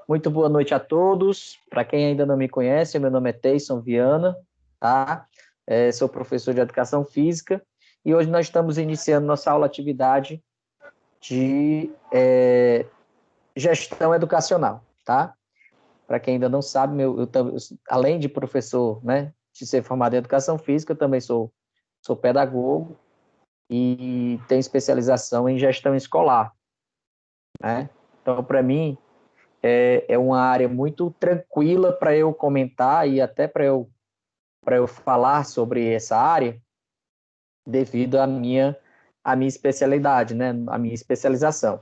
Muito boa noite a todos. Para quem ainda não me conhece, meu nome é Teison Viana, tá? Sou professor de Educação Física e hoje nós estamos iniciando nossa aula atividade de gestão educacional, tá? Para quem ainda não sabe, além de professor, né, de ser formado em Educação Física, eu também sou pedagogo e tenho especialização em gestão escolar, né? Então, para mim, é uma área muito tranquila para eu comentar e até para eu falar sobre essa área, devido à minha especialidade, né? A minha especialização.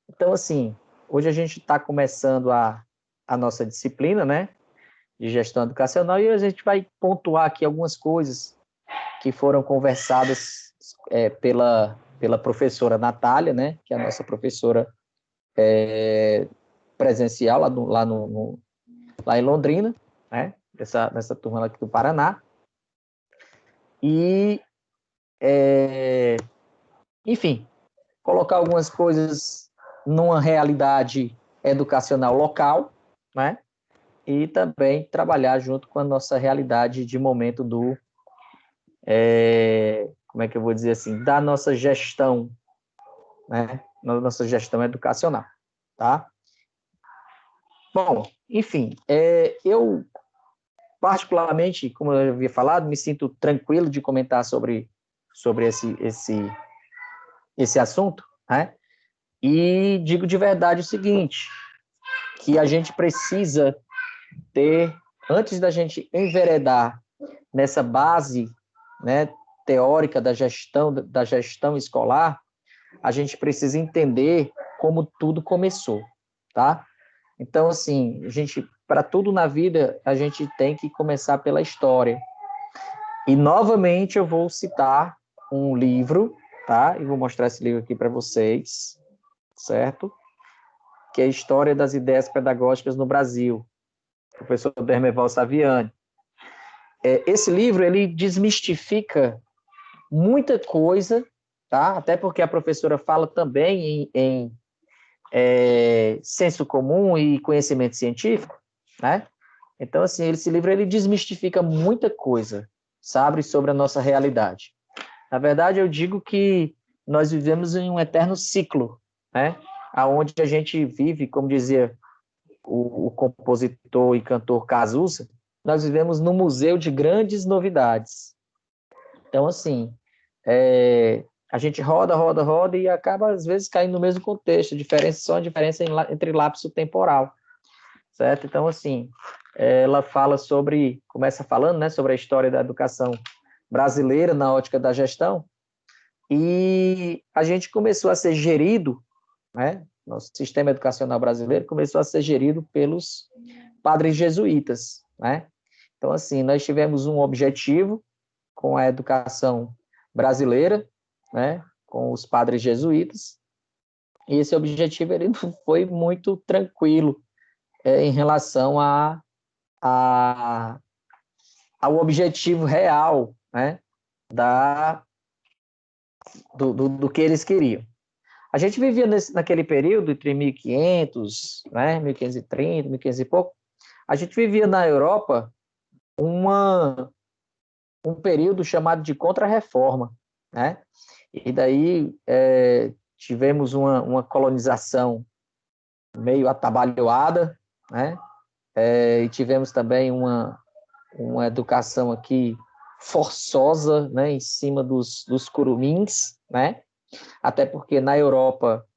Então, assim, hoje a gente está começando a nossa disciplina, né? De gestão educacional e a gente vai pontuar aqui algumas coisas que foram conversadas pela professora Natália, né? Que é a nossa professora presencial lá em Londrina, né? Nessa turma aqui do Paraná. E, enfim, colocar algumas coisas numa realidade educacional local, né? E também trabalhar junto com a nossa realidade de momento como é que eu vou dizer assim, da nossa gestão, né? Na nossa gestão educacional, tá? Bom, enfim, eu particularmente, como eu havia falado, me sinto tranquilo de comentar sobre esse assunto, né? E digo de verdade o seguinte, que a gente precisa ter, antes da gente enveredar nessa base, né, teórica da gestão escolar, a gente precisa entender como tudo começou, tá? Então, assim, para tudo na vida, a gente tem que começar pela história. E, novamente, eu vou citar um livro, tá? E vou mostrar esse livro aqui para vocês, certo? Que é a História das Ideias Pedagógicas no Brasil, professor Dermeval Saviani. Esse livro, ele desmistifica muita coisa, tá? Até porque a professora fala também em senso comum e conhecimento científico, né? Então, assim, esse livro, ele desmistifica muita coisa, sabe, sobre a nossa realidade. Na verdade, eu digo que nós vivemos em um eterno ciclo, né? Aonde a gente vive, como dizia o compositor e cantor Cazuza, nós vivemos num museu de grandes novidades. Então, assim, a gente roda, roda, roda e acaba, às vezes, caindo no mesmo contexto, só a diferença entre lapso temporal, certo? Então, assim, ela começa falando, né, sobre a história da educação brasileira na ótica da gestão, e a gente começou a ser gerido, né, nosso sistema educacional brasileiro começou a ser gerido pelos padres jesuítas, né? Então, assim, nós tivemos um objetivo com a educação brasileira, né, com os padres jesuítas, e esse objetivo ele não foi muito tranquilo em relação ao objetivo real, né, do que eles queriam. A gente vivia naquele período, entre 1500, né, 1530, 1500 e pouco, a gente vivia na Europa um período chamado de Contra-Reforma, né? E daí tivemos uma colonização meio atabalhoada, né? E tivemos também uma educação aqui forçosa, né, em cima dos curumins, né? Até porque na Europa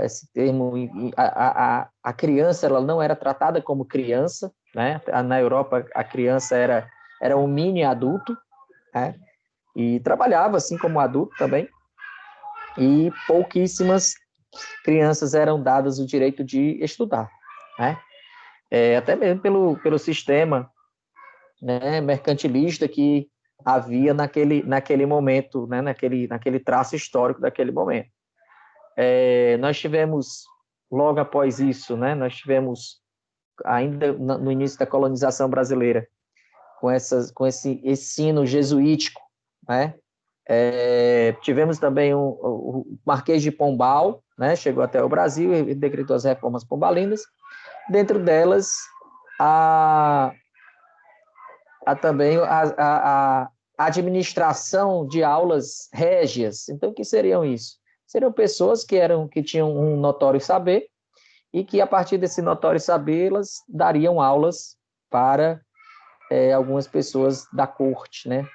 esse termo a criança ela não era tratada como criança, né? Na Europa a criança era um mini adulto, né? E trabalhava assim como adulto também, e pouquíssimas crianças eram dadas o direito de estudar, né? Até mesmo pelo sistema, né, mercantilista que havia naquele momento, né, naquele traço histórico daquele momento. Nós tivemos, logo após isso, né, nós tivemos, ainda no início da colonização brasileira, com esse ensino jesuítico, né, Tivemos também o Marquês de Pombal, né, chegou até o Brasil e decretou as reformas pombalinas. Dentro delas, também a administração de aulas régias. Então, o que seriam isso? Seriam pessoas que tinham um notório saber e que, a partir desse notório saber, elas dariam aulas para algumas pessoas da corte, né?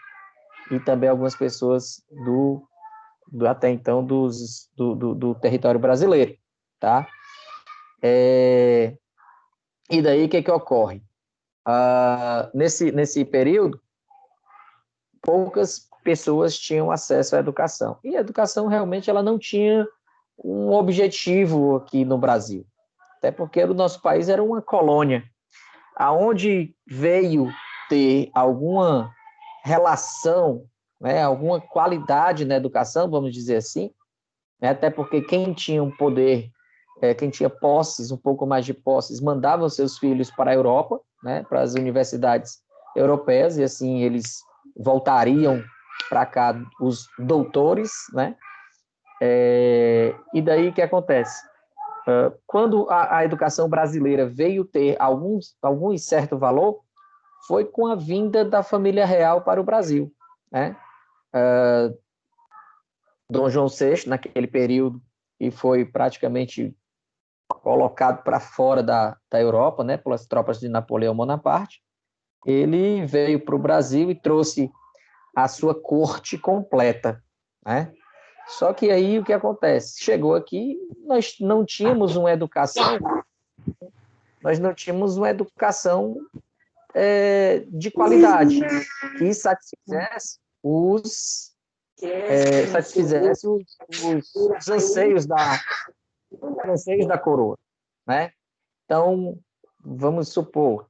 E também algumas pessoas até então do território brasileiro, tá? E daí, o que ocorre? Nesse período, poucas pessoas tinham acesso à educação. E a educação realmente ela não tinha um objetivo aqui no Brasil, até porque o nosso país era uma colônia, aonde veio ter alguma relação, né, alguma qualidade na educação, vamos dizer assim, né, até porque quem tinha um poder, quem tinha posses, um pouco mais de posses, mandava os seus filhos para a Europa, né, para as universidades europeias, e assim eles voltariam para cá os doutores, né? E daí o que acontece? Quando a educação brasileira veio ter algum certo valor, foi com a vinda da família real para o Brasil, né? Dom João VI, naquele período, e foi praticamente colocado para fora da Europa, né, pelas tropas de Napoleão Bonaparte, ele veio para o Brasil e trouxe a sua corte completa, né? Só que aí o que acontece? Chegou aqui, nós não tínhamos uma educação de qualidade que satisfizesse os anseios da coroa, né? Então, vamos supor,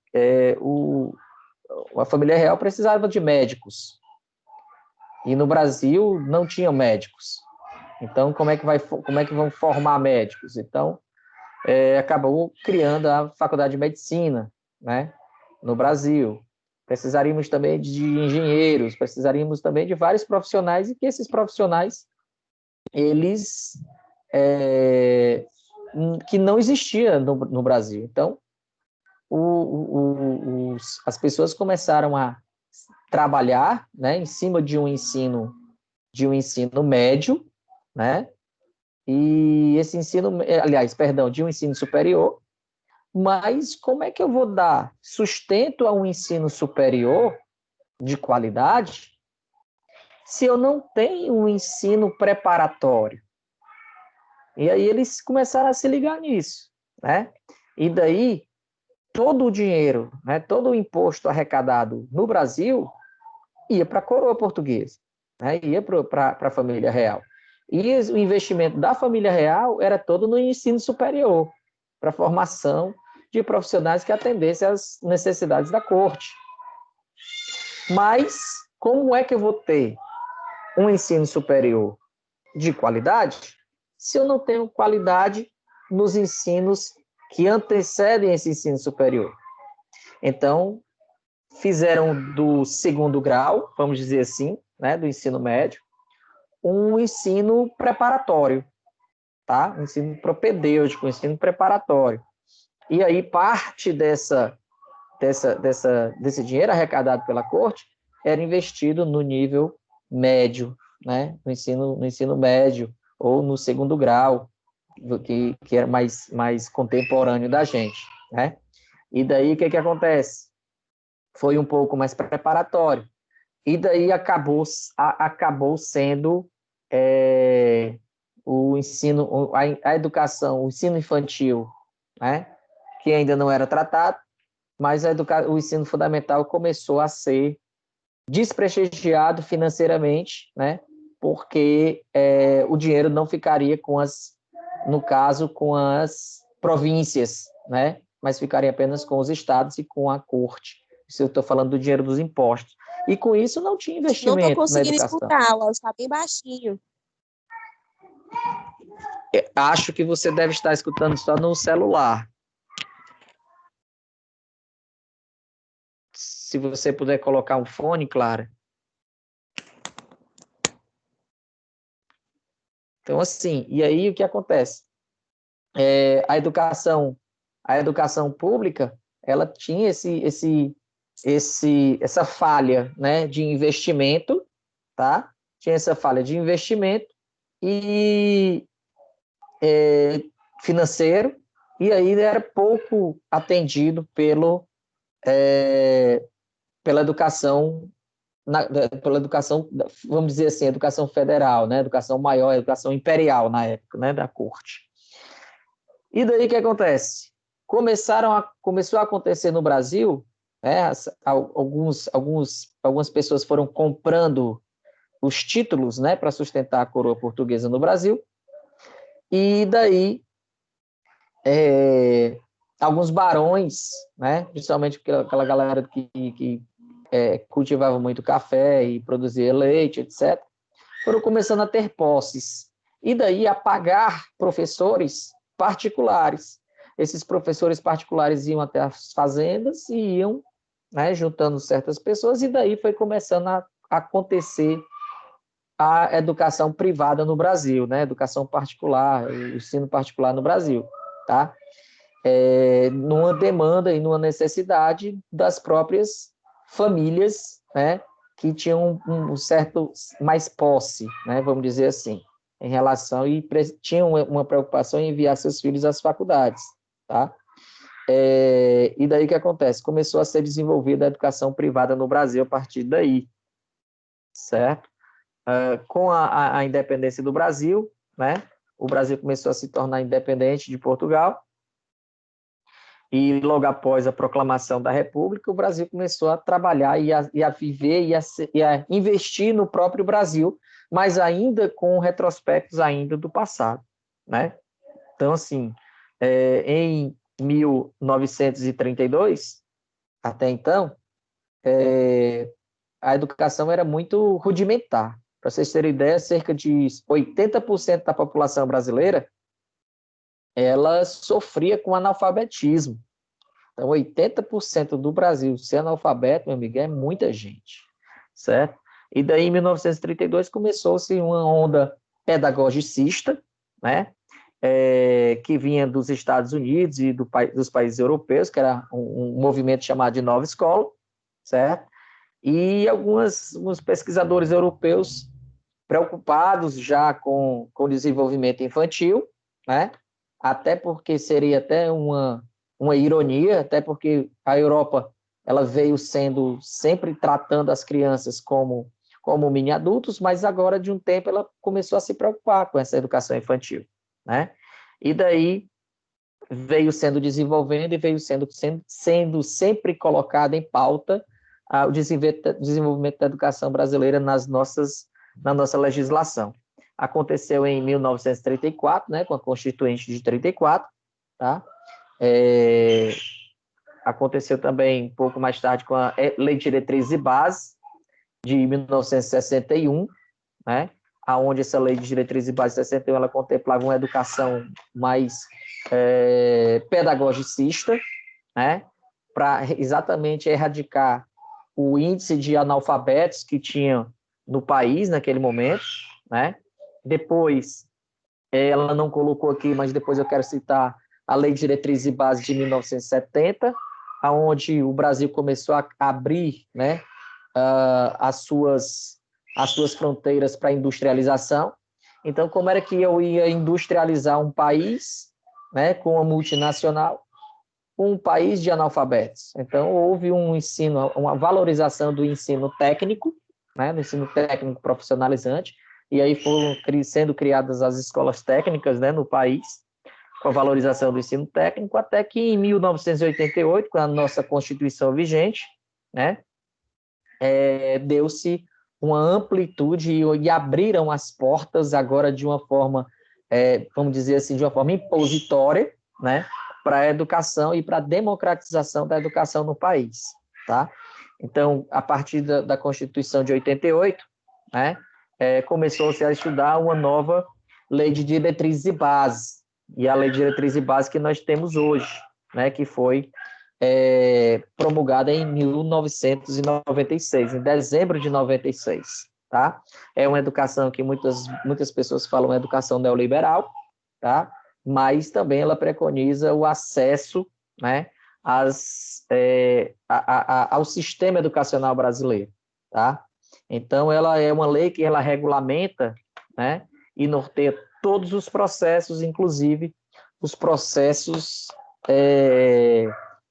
a família real precisava de médicos, e no Brasil não tinham médicos. Então, como é que vão formar médicos? Então, acabou criando a Faculdade de Medicina, né, no Brasil. Precisaríamos também de engenheiros, precisaríamos também de vários profissionais, e que esses profissionais, eles que não existia no Brasil. Então, as pessoas começaram a trabalhar, né, em cima de um ensino médio, né, e esse de um ensino superior. Mas como é que eu vou dar sustento a um ensino superior de qualidade se eu não tenho um ensino preparatório? E aí eles começaram a se ligar nisso, né? E daí todo o dinheiro, né, todo o imposto arrecadado no Brasil ia para a coroa portuguesa, né, ia para a família real. E o investimento da família real era todo no ensino superior, para a formação de profissionais que atendessem às necessidades da corte. Mas como é que eu vou ter um ensino superior de qualidade se eu não tenho qualidade nos ensinos que antecedem esse ensino superior? Então, fizeram do segundo grau, vamos dizer assim, né, do ensino médio, um ensino preparatório, tá? Um ensino propedêutico, um ensino preparatório. E aí parte desse dinheiro arrecadado pela corte era investido no nível médio, né? No ensino médio ou no segundo grau, que era mais contemporâneo da gente, né? E daí o que acontece? Foi um pouco mais preparatório. E daí acabou sendo o ensino, a educação, o ensino infantil, né? Que ainda não era tratado, mas o ensino fundamental começou a ser desprestigiado financeiramente, né? Porque o dinheiro não ficaria no caso, com as províncias, né? Mas ficaria apenas com os estados e com a corte. Isso eu estou falando do dinheiro dos impostos. E com isso não tinha Não estou investimento na conseguindo educação. escutá-la, está bem baixinho. Acho que você deve estar escutando só no celular. Se você puder colocar um fone, Clara. Então, assim, e aí o que acontece? A educação pública, ela tinha essa falha, né, de investimento, tá? Tinha essa falha de investimento e financeiro, e aí era pouco atendido pela educação, pela educação, vamos dizer assim, educação federal, né? Educação maior, educação imperial na época, né? Da corte. E daí o que acontece? Começou a acontecer no Brasil, né? Algumas pessoas foram comprando os títulos, né? Para sustentar a coroa portuguesa no Brasil, e daí alguns barões, né? Principalmente aquela galera que cultivava muito café e produzia leite, etc., foram começando a ter posses. E daí a pagar professores particulares. Esses professores particulares iam até as fazendas e iam, né, juntando certas pessoas, e daí foi começando a acontecer a educação privada no Brasil, né? Educação particular, o ensino particular no Brasil, tá? Numa demanda e numa necessidade das próprias famílias, né, que tinham um certo mais posse, né, vamos dizer assim, em relação e tinham uma preocupação em enviar seus filhos às faculdades, tá? E daí o que acontece? Começou a ser desenvolvida a educação privada no Brasil a partir daí, certo? Com a independência do Brasil, né, o Brasil começou a se tornar independente de Portugal, e logo após a proclamação da República, o Brasil começou a trabalhar e a viver e a investir no próprio Brasil, mas ainda com retrospectos ainda do passado, né? Então, assim, em 1932, até então, a educação era muito rudimentar. Para vocês terem ideia, cerca de 80% da população brasileira ela sofria com analfabetismo. Então, 80% do Brasil ser analfabeto, meu amigo, é muita gente, certo? E daí, em 1932, começou-se uma onda pedagogicista, né? Que vinha dos Estados Unidos e dos países europeus, que era um movimento chamado de Nova Escola, certo? E alguns pesquisadores europeus preocupados já com o desenvolvimento infantil, né? Até porque seria até uma ironia, até porque a Europa ela veio sendo sempre tratando as crianças como mini adultos, mas agora de um tempo ela começou a se preocupar com essa educação infantil, né? E daí veio sendo desenvolvendo e veio sendo sempre colocado em pauta o desenvolvimento da educação brasileira na nossa legislação. Aconteceu em 1934, né, com a Constituinte de 34, tá? Aconteceu também um pouco mais tarde com a Lei de Diretrizes e Bases de 1961, né, aonde essa Lei de Diretrizes e Bases de 61 ela contemplava uma educação mais pedagogicista, né, para exatamente erradicar o índice de analfabetos que tinha no país naquele momento, né? Depois, ela não colocou aqui, mas depois eu quero citar a Lei de Diretrizes e Bases de 1970, aonde o Brasil começou a abrir, né, as suas fronteiras para a industrialização. Então, como era que eu ia industrializar um país, né, com uma multinacional, um país de analfabetos? Então, houve um ensino, uma valorização do ensino técnico, né, do ensino técnico profissionalizante, e aí foram sendo criadas as escolas técnicas, né, no país, com a valorização do ensino técnico, até que em 1988, com a nossa Constituição vigente, né, deu-se uma amplitude e abriram as portas agora de uma forma, vamos dizer assim, de uma forma impositória, né, para a educação e para a democratização da educação no país, tá? Então, a partir da Constituição de 88, né, começou-se a estudar uma nova Lei de Diretrizes e Bases, e a Lei de Diretrizes e Bases que nós temos hoje, né, que foi promulgada em 1996, em dezembro de 96, tá? É uma educação que muitas pessoas falam uma educação neoliberal, tá? Mas também ela preconiza o acesso, né, ao sistema educacional brasileiro, tá? Então, ela é uma lei que ela regulamenta, né, e norteia todos os processos, inclusive os processos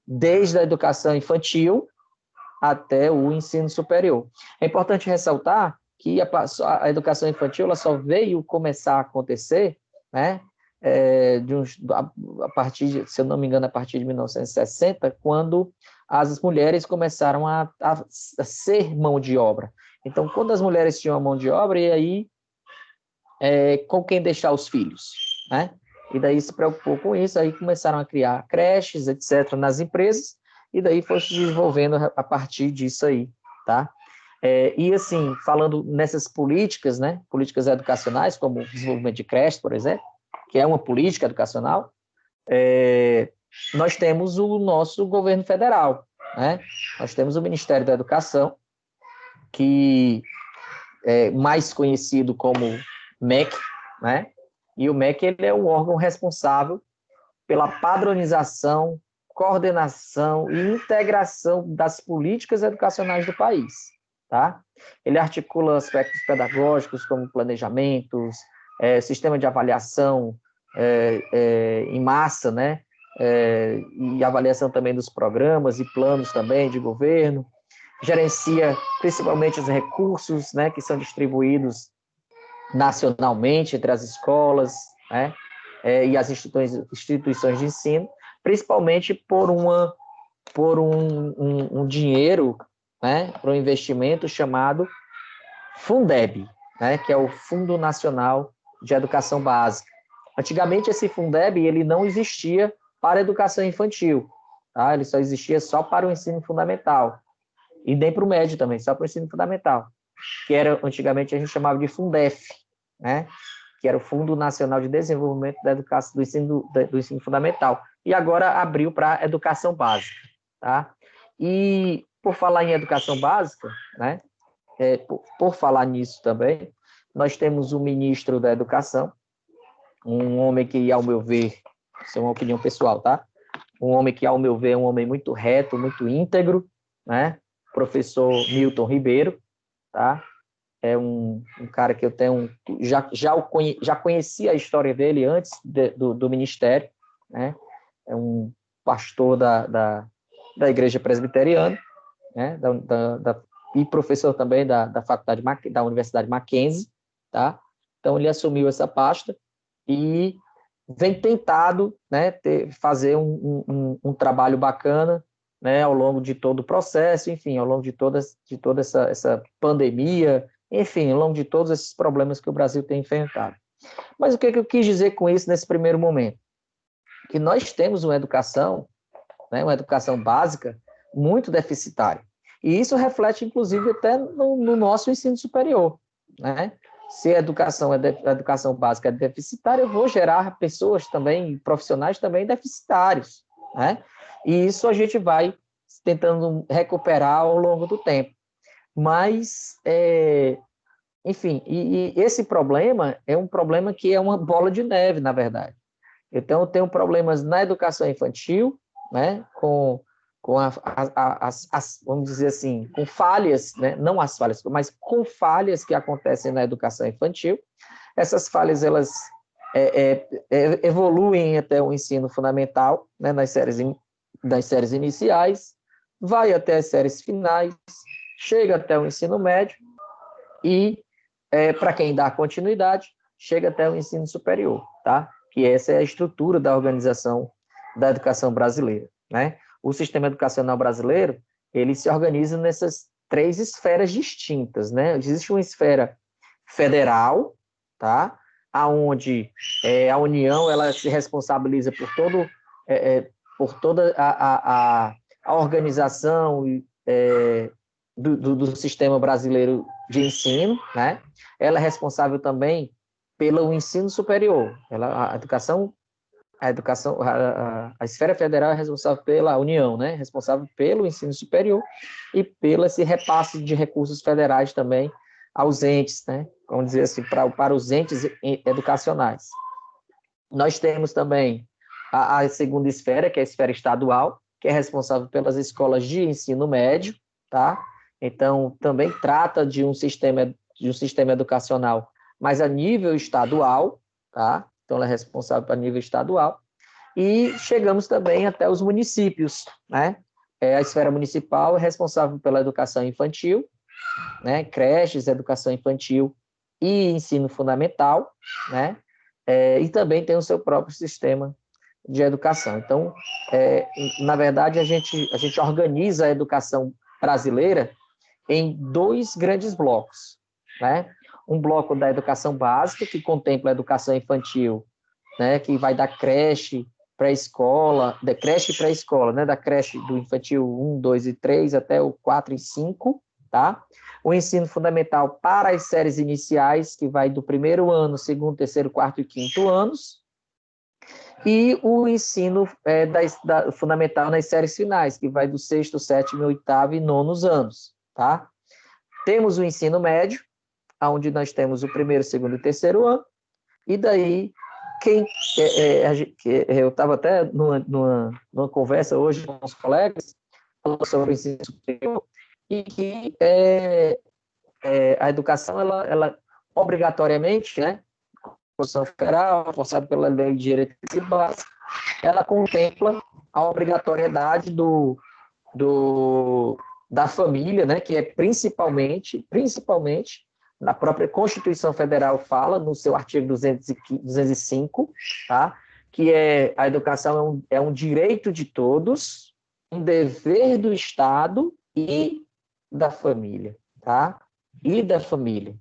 desde a educação infantil até o ensino superior. É importante ressaltar que a educação infantil ela só veio começar a acontecer, né, a partir, se eu não me engano, a partir de 1960, quando as mulheres começaram a ser mão de obra. Então, quando as mulheres tinham a mão de obra, e aí, com quem deixar os filhos, né? E daí se preocupou com isso, aí começaram a criar creches, etc., nas empresas, e daí foi se desenvolvendo a partir disso aí, tá? E assim, falando nessas políticas, né, políticas educacionais, como o desenvolvimento de creche, por exemplo, que é uma política educacional, nós temos o nosso governo federal, né? Nós temos o Ministério da Educação, que é mais conhecido como MEC, né? E o MEC ele é o órgão responsável pela padronização, coordenação e integração das políticas educacionais do país, tá? Ele articula aspectos pedagógicos como planejamentos, sistema de avaliação em massa, né? E avaliação também dos programas e planos também de governo, gerencia principalmente os recursos, né, que são distribuídos nacionalmente entre as escolas, né, e as instituições de ensino, principalmente por um dinheiro, né, para um investimento chamado Fundeb, né, que é o Fundo Nacional de Educação Básica. Antigamente, esse Fundeb ele não existia para a educação infantil, tá? Ele só existia só para o ensino fundamental, e nem para o médio também, só para o ensino fundamental, que era, antigamente, a gente chamava de Fundef, né? Que era o Fundo Nacional de Desenvolvimento da Educação, do ensino fundamental, e agora abriu para a educação básica, tá? E, por falar em educação básica, né? Por falar nisso também, nós temos o ministro da Educação, um homem que, ao meu ver, isso é uma opinião pessoal, tá? Um homem que, ao meu ver, é um homem muito reto, muito íntegro, né? Professor Milton Ribeiro, tá? É um cara que eu tenho, já conhecia a história dele antes do ministério, né? É um pastor da Igreja Presbiteriana, né? E professor também da faculdade da Universidade Mackenzie, tá? Então ele assumiu essa pasta e vem tentado, né, fazer um trabalho bacana, né, ao longo de todo o processo, enfim, ao longo de toda essa pandemia, enfim, ao longo de todos esses problemas que o Brasil tem enfrentado. Mas o que eu quis dizer com isso nesse primeiro momento? Que nós temos uma educação, né, uma educação básica muito deficitária. E isso reflete, inclusive, até no nosso ensino superior, né? Se a educação básica é deficitária, eu vou gerar pessoas também, profissionais também deficitários, né? E isso a gente vai tentando recuperar ao longo do tempo. Mas, enfim, e esse problema é um problema que é uma bola de neve, na verdade. Então, eu tenho problemas na educação infantil, né, vamos dizer assim, com falhas, né, não as falhas, mas com falhas que acontecem na educação infantil. Essas falhas, elas evoluem até o ensino fundamental, né, das séries iniciais, vai até as séries finais, chega até o ensino médio e, para quem dá continuidade, chega até o ensino superior, tá? Que essa é a estrutura da organização da educação brasileira, né? O sistema educacional brasileiro, ele se organiza nessas 3 esferas distintas, né? Existe uma esfera federal, tá? Aonde a União ela se responsabiliza por toda a organização do sistema brasileiro de ensino, né? Ela é responsável também pelo ensino superior. A esfera federal é responsável pela União, né? Responsável pelo ensino superior e pelo esse repasse de recursos federais também aos entes, né? Vamos dizer assim, para os entes educacionais. Nós temos também a segunda esfera, que é a esfera estadual, que é responsável pelas escolas de ensino médio, tá? Então, também trata de um sistema educacional, mas a nível estadual, tá? Então, ela é responsável para nível estadual. E chegamos também até os municípios, né? A esfera municipal é responsável pela educação infantil, né? Creches, educação infantil e ensino fundamental, né? E também tem o seu próprio sistema de educação. Então, na verdade, a gente organiza a educação brasileira em dois grandes blocos, né? Um bloco da educação básica, que contempla a educação infantil, né? Que vai da creche pré-escola, da creche pré-escola, né? Da creche do infantil 1, 2 e 3 até o 4 e 5, tá? O ensino fundamental para as séries iniciais, que vai do primeiro ano, segundo, terceiro, quarto e quinto anos, e o ensino fundamental nas séries finais, que vai do sexto, sétimo, oitavo e nonos anos, tá? Temos o ensino médio, onde nós temos o primeiro, segundo e terceiro ano, e daí, eu estava até numa conversa hoje com os colegas, falando sobre o ensino superior, e que a educação, ela obrigatoriamente, né, Constituição Federal, forçada pela Lei de Diretrizes Básicas, ela contempla a obrigatoriedade da família, né, que é principalmente, na própria Constituição Federal fala, no seu artigo 205, tá, que a educação é um direito de todos, um dever do Estado e da família, tá? E da família.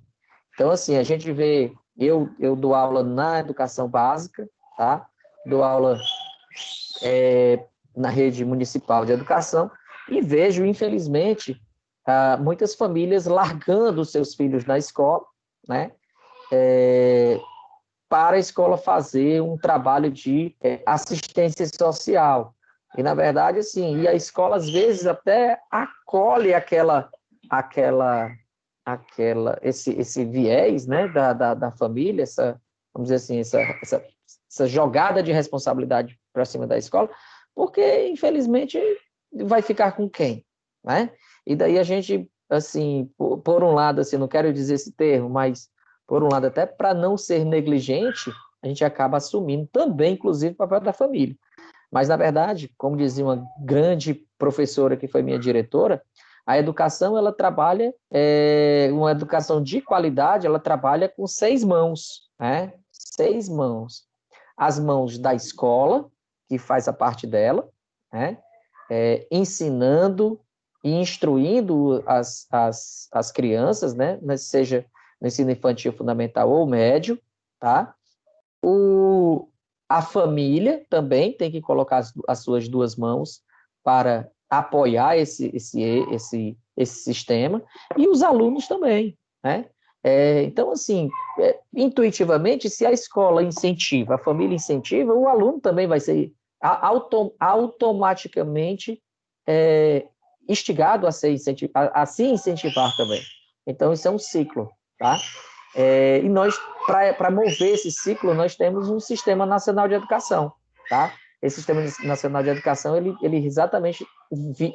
Então, assim, a gente vê, eu dou aula na educação básica, tá? Dou aula na rede municipal de educação e vejo, infelizmente, muitas famílias largando seus filhos na escola, né? Para a escola fazer um trabalho de assistência social. E, na verdade, assim, e a escola, às vezes, até acolhe esse viés, né, da família, vamos dizer assim, essa jogada de responsabilidade para cima da escola, porque, infelizmente, vai ficar com quem, né? E daí a gente, assim, por um lado, assim, não quero dizer esse termo, mas, por um lado, até para não ser negligente, a gente acaba assumindo também, inclusive, o papel da família. Mas, na verdade, como dizia uma grande professora que foi minha diretora, a educação, ela trabalha, uma educação de qualidade, ela trabalha com 6 mãos, né? 6 mãos. As mãos da escola, que faz a parte dela, né? Ensinando e instruindo as crianças, né? Seja no ensino infantil fundamental ou médio, tá? A família também tem que colocar as suas 2 mãos para apoiar esse sistema, e os alunos também, né? Então, assim, intuitivamente, se a escola incentiva, a família incentiva, o aluno também vai ser automaticamente instigado a se incentivar também. Então, isso é um ciclo, tá? E nós, para mover esse ciclo, nós temos um Sistema Nacional de Educação, tá? Esse Sistema Nacional de Educação, ele exatamente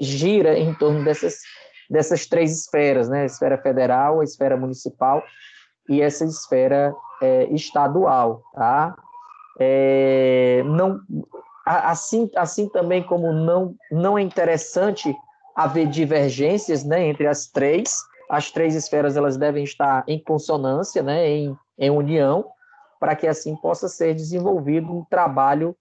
gira em torno dessas 3 esferas, né? A esfera federal, a esfera municipal e essa esfera estadual, tá? Assim também como não é interessante haver divergências, né, entre as 3 esferas, elas devem estar em consonância, né, em união, para que assim possa ser desenvolvido um trabalho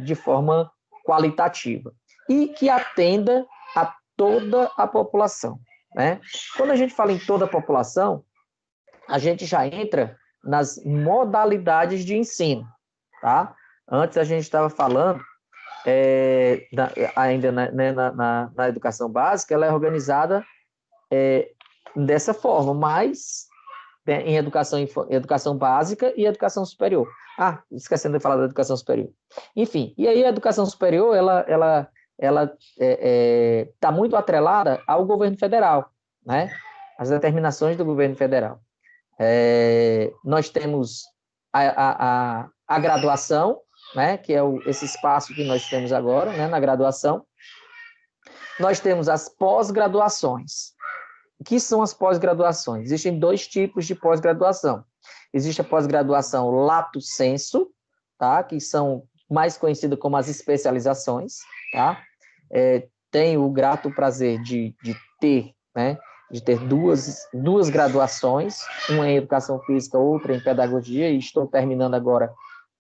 de forma qualitativa e que atenda a toda a população, né? Quando a gente fala em toda a população, a gente já entra nas modalidades de ensino, tá? Antes a gente estava falando, ainda na educação básica, ela é organizada dessa forma, mas em educação básica e educação superior. Esquecendo de falar da educação superior. Enfim, e aí a educação superior, ela está muito atrelada ao governo federal, né? as determinações do governo federal. Nós temos a graduação, né, que é esse espaço que nós temos agora, né, na graduação. Nós temos as pós-graduações. O que são as pós-graduações? Existem 2 tipos de pós-graduação. Existe a pós-graduação lato sensu, tá, que são mais conhecidas como as especializações, tá? Tenho o grato prazer de ter, né, de ter duas graduações, uma em educação física, outra em pedagogia, e estou terminando agora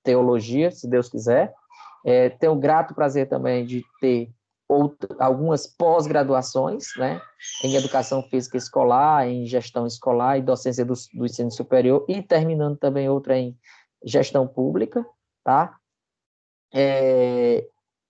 teologia, se Deus quiser. Tenho o grato prazer também de ter algumas pós-graduações, né, em educação física escolar, em gestão escolar e docência do ensino superior, e terminando também outra em gestão pública, tá?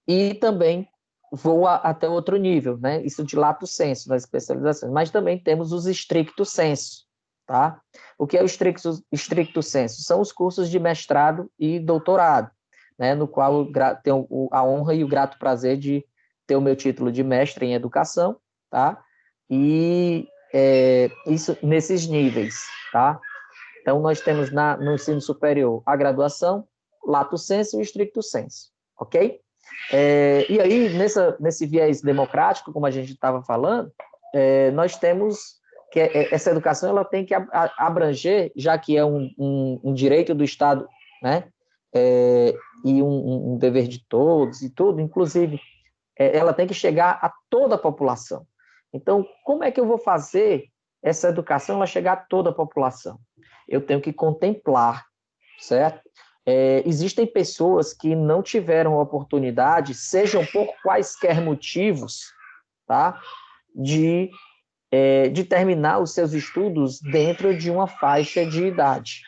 E também vou até outro nível, né? Isso de lato sensu, das especializações, mas também temos os stricto sensu, tá? O que é o stricto sensu? São os cursos de mestrado e doutorado, né? No qual eu tenho a honra e o grato prazer de ter o meu título de mestre em educação, tá? E isso nesses níveis, tá? Então, nós temos no ensino superior a graduação, lato sensu e stricto sensu, ok? E aí, nesse viés democrático, como a gente estava falando, nós temos que essa educação ela tem que abranger, já que é um direito do Estado, né? E um dever de todos e tudo, inclusive, ela tem que chegar a toda a população. Então, como é que eu vou fazer essa educação ela chegar a toda a população? Eu tenho que contemplar, certo? Existem pessoas que não tiveram oportunidade, sejam por quaisquer motivos, tá? De terminar os seus estudos dentro de uma faixa de idade.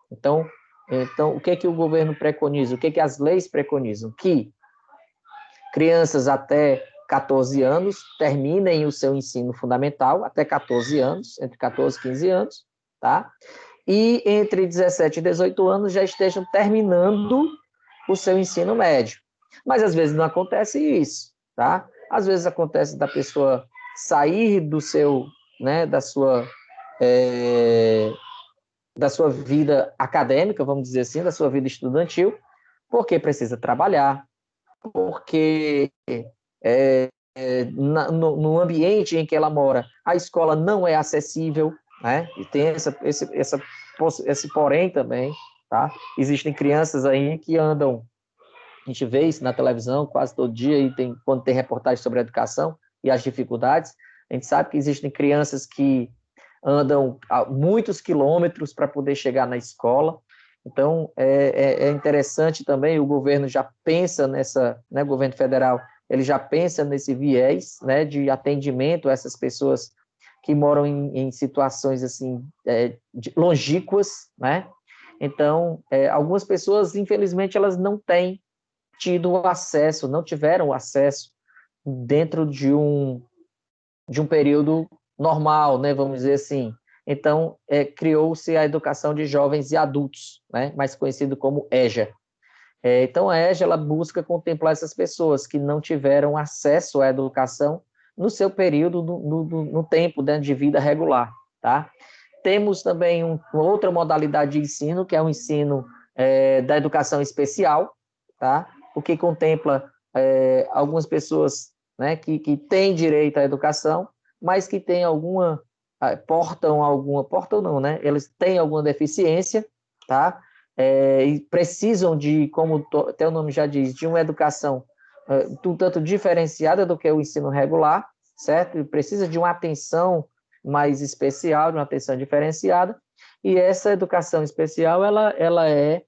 Então o que o governo preconiza? O que as leis preconizam? Que crianças até 14 anos terminem o seu ensino fundamental, até 14 anos, entre 14 e 15 anos, tá? E entre 17 e 18 anos já estejam terminando o seu ensino médio. Mas às vezes não acontece isso, tá? Às vezes acontece da pessoa sair do seu, né, da sua vida acadêmica, vamos dizer assim, da sua vida estudantil, porque precisa trabalhar, porque no ambiente em que ela mora, a escola não é acessível, né? E tem esse porém também, tá? Existem crianças aí que andam, a gente vê isso na televisão quase todo dia, e quando tem reportagem sobre a educação e as dificuldades, a gente sabe que existem crianças que andam muitos quilômetros para poder chegar na escola. Então, é interessante também, o governo já pensa nessa, né, o governo federal, ele já pensa nesse viés, né, de atendimento a essas pessoas que moram em situações assim, longínquas, né? Então, algumas pessoas, infelizmente, elas não têm tido acesso, não tiveram acesso dentro de um período normal, né, vamos dizer assim. Então, criou-se a educação de jovens e adultos, né, mais conhecido como EJA. Então, a EJA ela busca contemplar essas pessoas que não tiveram acesso à educação no seu período, no tempo, né, de vida regular, tá? Temos também uma outra modalidade de ensino, que é o ensino da educação especial, tá? O que contempla algumas pessoas, né, que têm direito à educação, mas que têm portam não, né? Eles têm alguma deficiência, tá? E precisam de, como até o nome já diz, de uma educação um tanto diferenciada do que o ensino regular, certo? E precisa de uma atenção mais especial, de uma atenção diferenciada, e essa educação especial, ela é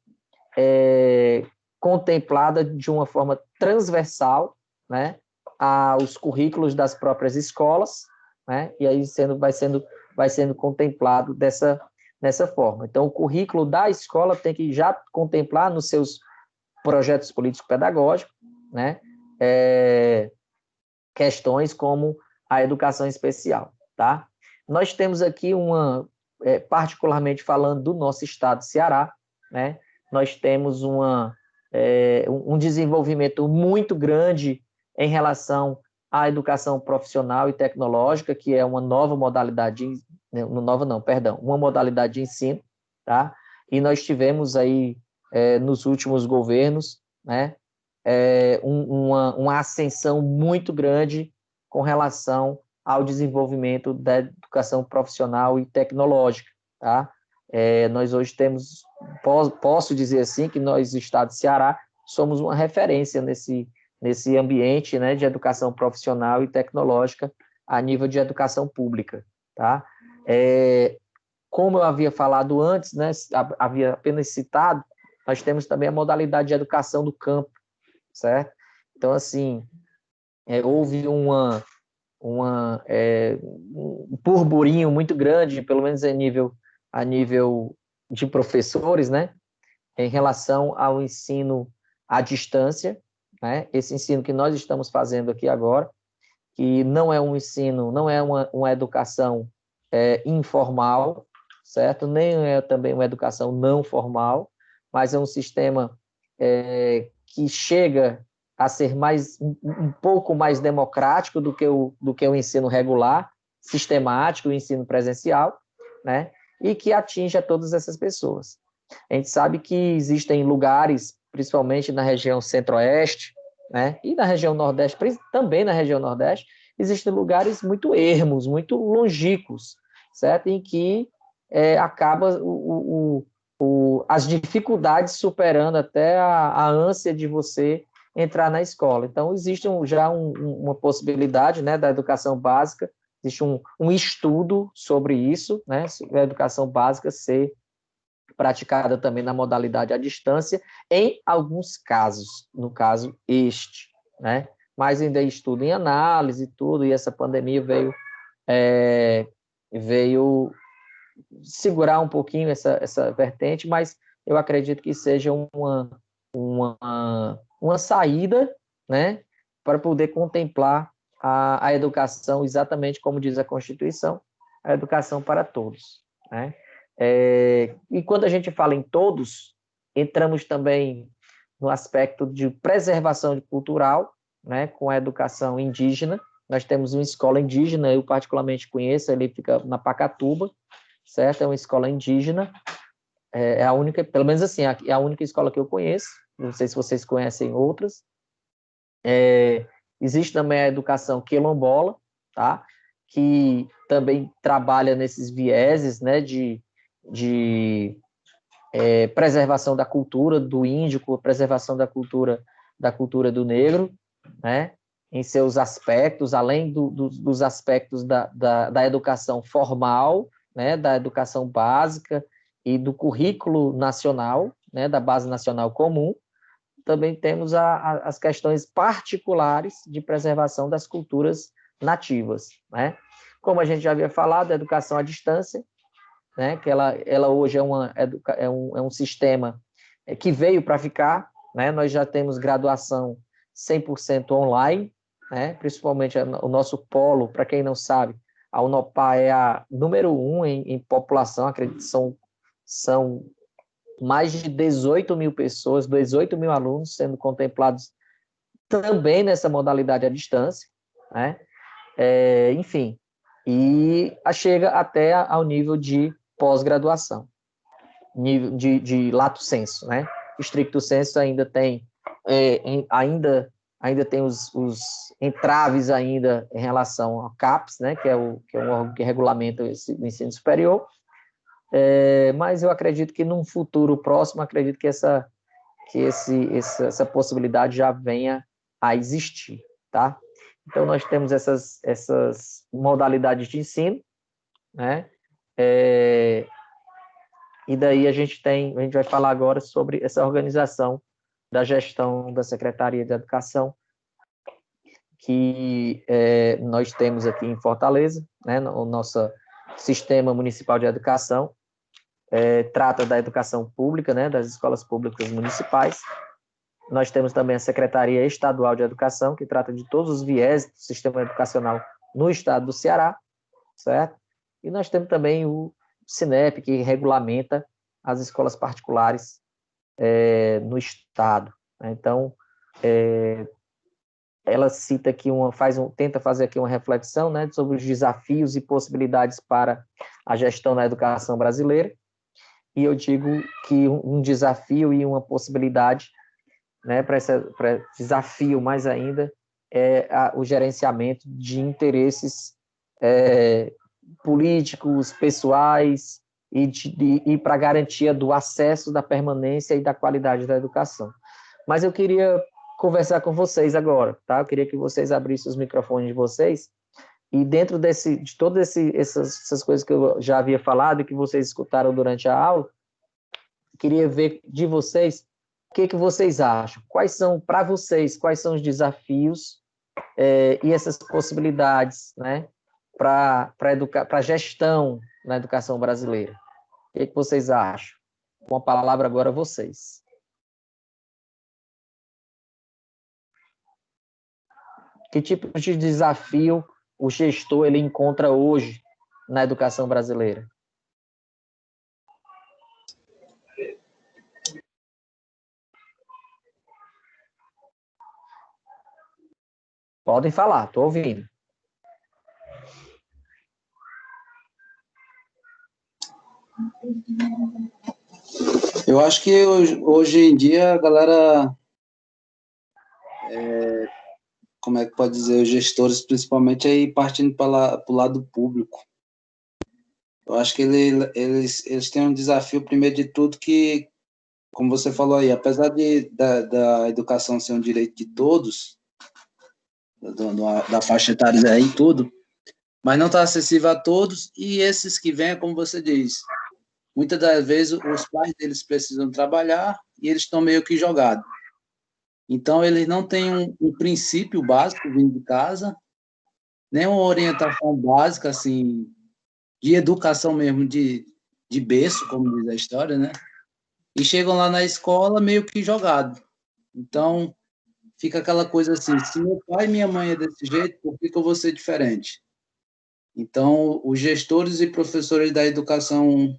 contemplada de uma forma transversal, né, aos currículos das próprias escolas, né, e aí vai sendo contemplado dessa forma. Então, o currículo da escola tem que já contemplar nos seus projetos político-pedagógicos, né, questões como a educação especial, tá? Nós temos aqui particularmente falando do nosso estado, Ceará, né, nós temos um desenvolvimento muito grande em relação a educação profissional e tecnológica, que é uma nova modalidade, uma modalidade de ensino, tá? E nós tivemos aí, nos últimos governos, né, uma ascensão muito grande com relação ao desenvolvimento da educação profissional e tecnológica, tá? Nós hoje temos, posso dizer assim, que nós, Estado de Ceará, somos uma referência nesse ambiente, né, de educação profissional e tecnológica a nível de educação pública, tá? Como eu havia falado antes, né, havia apenas citado, nós temos também a modalidade de educação do campo, certo? Então, assim, houve um burburinho muito grande, pelo menos a nível de professores, né, em relação ao ensino à distância, né, esse ensino que nós estamos fazendo aqui agora, que não é um ensino, não é uma educação informal, certo? Nem é também uma educação não formal, mas é um sistema que chega a ser um pouco mais democrático do que o ensino regular, sistemático, o ensino presencial, né? E que atinge a todas essas pessoas. A gente sabe que existem lugares, principalmente na região centro-oeste, né? E na região nordeste, também na região nordeste, existem lugares muito ermos, muito longínquos, certo? Em que acaba as dificuldades superando até a ânsia de você entrar na escola. Então, existe já uma possibilidade, né, da educação básica, existe um estudo sobre isso, né, sobre a educação básica ser praticada também na modalidade à distância, em alguns casos, no caso este, né, mas ainda estudo em análise e tudo, e essa pandemia veio segurar um pouquinho essa vertente, mas eu acredito que seja uma saída, né, para poder contemplar a educação, exatamente como diz a Constituição, a educação para todos, né? E quando a gente fala em todos, entramos também no aspecto de preservação cultural, né, com a educação indígena. Nós temos uma escola indígena, eu particularmente conheço, ele fica na Pacatuba, certo? É uma escola indígena, é a única, pelo menos assim, é a única escola que eu conheço, não sei se vocês conhecem outras. Existe também a educação quilombola, tá? Que também trabalha nesses vieses, né, de preservação da cultura do índio, preservação da cultura do negro, né, em seus aspectos, além dos aspectos da educação formal, né, da educação básica e do currículo nacional, né, da base nacional comum. Também temos as questões particulares de preservação das culturas nativas, né? Como a gente já havia falado, a educação à distância, né, que ela hoje é um sistema que veio para ficar, né? Nós já temos graduação 100% online, né? Principalmente o nosso polo, para quem não sabe, a Unopar é a número 1 em população, acredito, são mais de 18 mil pessoas, 18 mil alunos sendo contemplados também nessa modalidade à distância, né? Enfim, e chega até ao nível de pós-graduação, nível de lato sensu, né? Estricto sensu ainda tem ainda tem os entraves ainda em relação ao CAPES, né? Que é um órgão que regulamenta o ensino superior. Mas eu acredito que num futuro próximo, acredito que essa possibilidade já venha a existir, tá? Então, nós temos essas modalidades de ensino, né? E daí a gente vai falar agora sobre essa organização da gestão da Secretaria de Educação, que nós temos aqui em Fortaleza, né? O nosso Sistema Municipal de Educação trata da educação pública, né? Das escolas públicas municipais. Nós temos também a Secretaria Estadual de Educação, que trata de todos os viés do sistema educacional no estado do Ceará, certo? E nós temos também o Cinep, que regulamenta as escolas particulares no estado, né? Então, ela cita aqui tenta fazer aqui uma reflexão, né, sobre os desafios e possibilidades para a gestão na educação brasileira, e eu digo que um desafio e uma possibilidade, né, para desafio mais ainda, é o gerenciamento de interesses políticos, pessoais, e para garantia do acesso, da permanência e da qualidade da educação. Mas eu queria conversar com vocês agora, tá? Eu queria que vocês abrissem os microfones de vocês, e dentro de todas essas coisas que eu já havia falado e que vocês escutaram durante a aula, queria ver de vocês o que vocês acham, quais são, para vocês, quais são os desafios e essas possibilidades, né, para a gestão na educação brasileira. O que vocês acham? Com a palavra agora a vocês. Que tipo de desafio o gestor ele encontra hoje na educação brasileira? Podem falar, estou ouvindo. Eu acho que hoje em dia a galera, como é que pode dizer, os gestores principalmente aí partindo para o lado público. Eu acho que eles têm um desafio, primeiro de tudo, que, como você falou aí, apesar da educação ser um direito de todos, da faixa etária aí e tudo, mas não está acessível a todos, e esses que vêm, como você diz, muitas das vezes os pais deles precisam trabalhar e eles estão meio que jogados. Então, eles não têm um princípio básico vindo de casa, nem uma orientação básica, assim, de educação mesmo, de berço, como diz a história, né? E chegam lá na escola meio que jogado. Então, fica aquela coisa assim, se meu pai e minha mãe é desse jeito, por que eu vou ser diferente? Então, os gestores e professores da educação,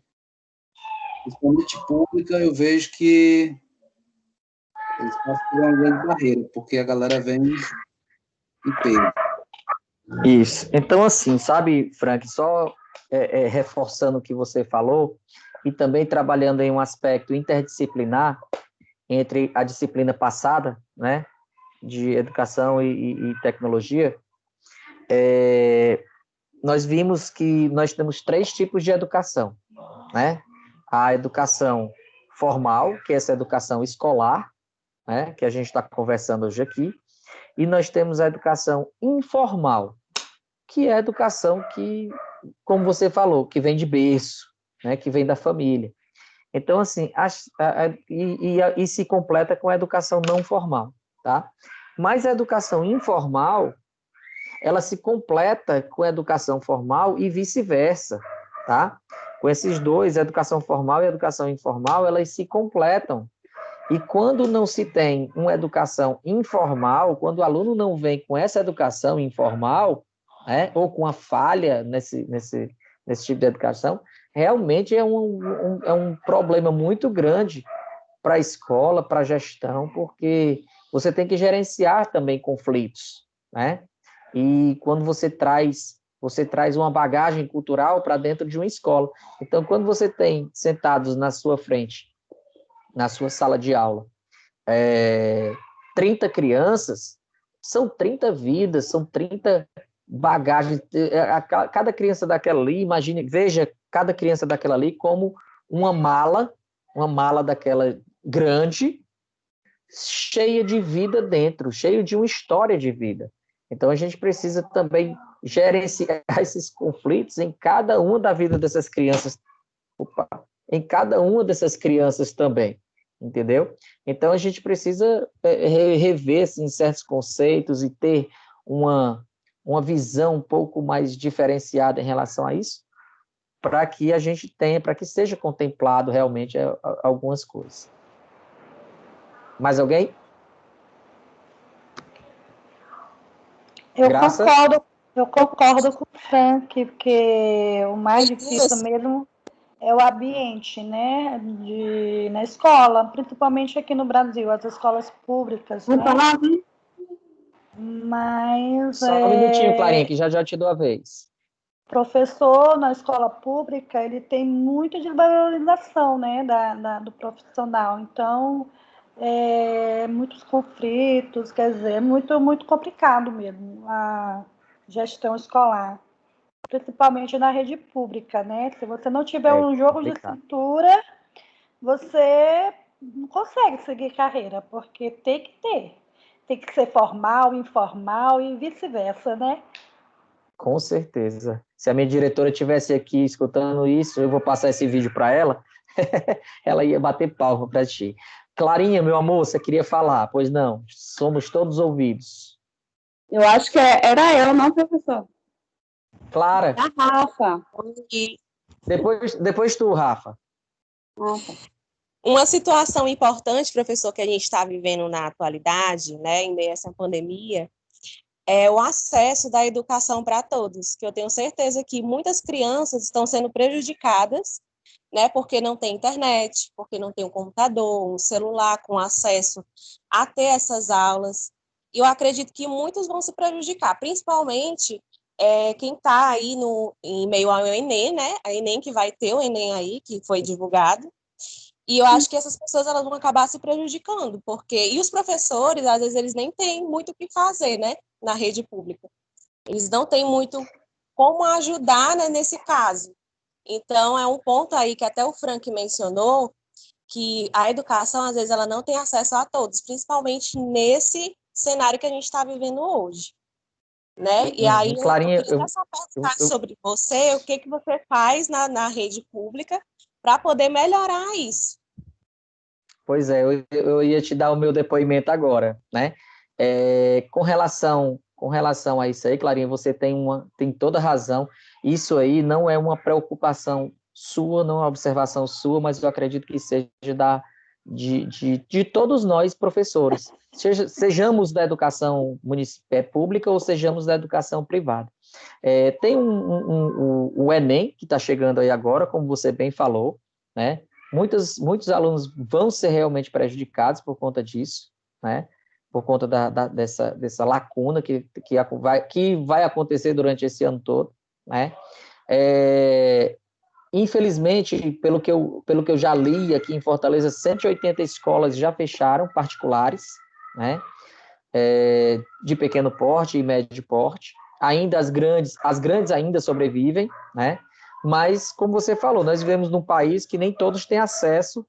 principalmente pública, eu vejo que eles passam por uma grande barreira, porque a galera vem em peso. Isso. Então, assim, sabe, Frank, só reforçando o que você falou, e também trabalhando em um aspecto interdisciplinar entre a disciplina passada, né, de educação e tecnologia, nós vimos que nós temos 3 tipos de educação, né? A educação formal, que é essa educação escolar, né, que a gente está conversando hoje aqui, e nós temos a educação informal, que é a educação que, como você falou, que vem de berço, né, que vem da família. Então, assim, e se completa com a educação não formal, tá? Mas a educação informal, ela se completa com a educação formal e vice-versa, tá? Com esses dois, a educação formal e a educação informal, elas se completam. E quando não se tem uma educação informal, quando o aluno não vem com essa educação informal, né, ou com a falha nesse tipo de educação, realmente é um problema muito grande para a escola, para a gestão, porque você tem que gerenciar também conflitos, né? E quando você traz uma bagagem cultural para dentro de uma escola. Então, quando você tem sentados na sua frente, na sua sala de aula, 30 crianças, são 30 vidas, são 30 bagagens. Cada criança daquela ali, veja cada criança daquela ali como uma mala daquela grande, cheia de vida dentro, cheia de uma história de vida. Então, a gente precisa também gerenciar esses conflitos em cada uma da vida dessas crianças, em cada uma dessas crianças também, entendeu? Então, a gente precisa rever assim, certos conceitos e ter uma visão um pouco mais diferenciada em relação a isso, para que a gente tenha, para que seja contemplado realmente algumas coisas. Mais alguém? Eu concordo com o Frank, porque o mais difícil mesmo é o ambiente, né, na escola, principalmente aqui no Brasil, as escolas públicas, né? Mas Só um minutinho, Clarinha, que já te dou a vez. professor na escola pública, ele tem muito desvalorização, né, do profissional. Então, muitos conflitos, quer dizer, é muito complicado mesmo a gestão escolar, principalmente na rede pública, né? Se você não tiver um jogo de Complicado. cintura, você não consegue seguir carreira, porque tem que ter. Tem que ser formal, informal e vice-versa, né? Com certeza. Se a minha diretora estivesse aqui escutando isso, eu vou passar esse vídeo para ela, ela ia bater palma para ti. Clarinha, meu amor, você queria falar? Pois não, somos todos ouvidos. Eu acho que era eu, não, professor. Clara, A Rafa. depois tu, Rafa. Uma situação importante, professor, que a gente está vivendo na atualidade, né, em meio a essa pandemia, é o acesso da educação para todos, que eu tenho certeza que muitas crianças estão sendo prejudicadas, né, porque não tem internet, porque não tem um computador, um celular com acesso a ter essas aulas. E eu acredito que muitos vão se prejudicar, principalmente quem está aí em meio ao Enem, né, a Enem que vai ter o Enem aí, que foi divulgado. E eu acho que essas pessoas elas vão acabar se prejudicando, e os professores, às vezes, eles nem têm muito o que fazer, né, na rede pública. Eles não têm muito como ajudar, né, nesse caso. Então, é um ponto aí que até o Frank mencionou, que a educação, às vezes, ela não tem acesso a todos, principalmente nesse cenário que a gente está vivendo hoje. Né? E aí, Clarinha, eu queria só perguntar sobre você, o que você faz na rede pública para poder melhorar isso. Pois é, eu ia te dar o meu depoimento agora, né? Com relação a isso aí, Clarinha, você tem toda razão. Isso aí não é uma preocupação sua, não é uma observação sua, mas eu acredito que seja de todos nós, professores. Sejamos da educação pública ou sejamos da educação privada. Tem o Enem, que está chegando aí agora, como você bem falou, né? Muitos alunos vão ser realmente prejudicados por conta disso, né? Por conta dessa lacuna que vai acontecer durante esse ano todo, né? Infelizmente, pelo que eu já li aqui em Fortaleza, 180 escolas já fecharam, particulares, né? De pequeno porte e médio porte. Ainda as grandes ainda sobrevivem, né? Mas, como você falou, nós vivemos num país que nem todos têm acesso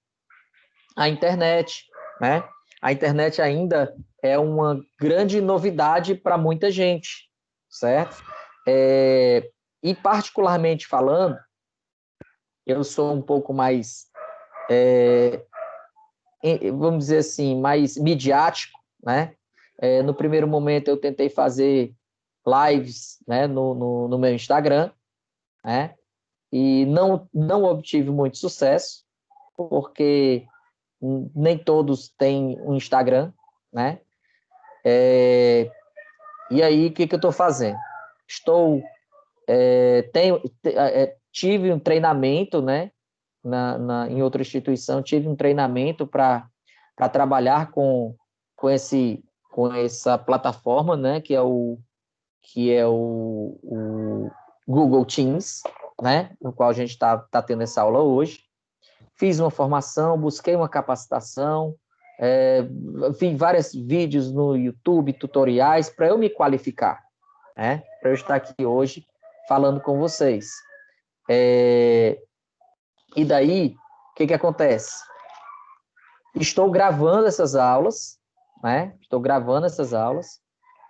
à internet, né? A internet ainda é uma grande novidade para muita gente, certo? E, particularmente falando, eu sou um pouco mais, vamos dizer assim, mais midiático, né? No primeiro momento, eu tentei fazer lives, né, no meu Instagram, né? E não obtive muito sucesso, porque nem todos têm um Instagram, né? E aí, o que eu estou fazendo? Tive um treinamento, né? Em outra instituição, tive um treinamento para trabalhar com essa plataforma, né? Que é o Google Teams, né? No qual a gente está tendo essa aula hoje. Fiz uma formação, busquei uma capacitação, vi vários vídeos no YouTube, tutoriais, para eu me qualificar, né? Para eu estar aqui hoje falando com vocês. E daí, o que acontece? Estou gravando essas aulas, né? Estou gravando essas aulas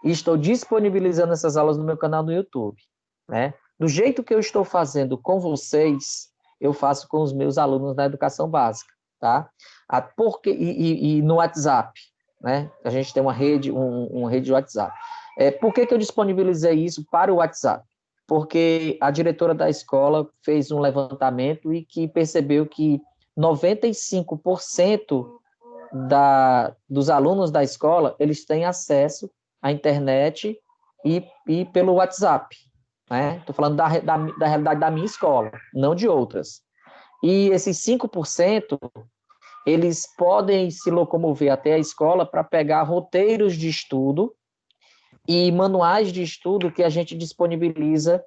e estou disponibilizando essas aulas no meu canal no YouTube, né? Do jeito que eu estou fazendo com vocês, eu faço com os meus alunos na educação básica, tá? E no WhatsApp, né? A gente tem uma rede de WhatsApp. Por que eu disponibilizei isso para o WhatsApp? Porque a diretora da escola fez um levantamento e que percebeu que 95% dos alunos da escola, eles têm acesso à internet e pelo WhatsApp, né? Estou falando da realidade da minha escola, não de outras. E esses 5%, eles podem se locomover até a escola para pegar roteiros de estudo e manuais de estudo que a gente disponibiliza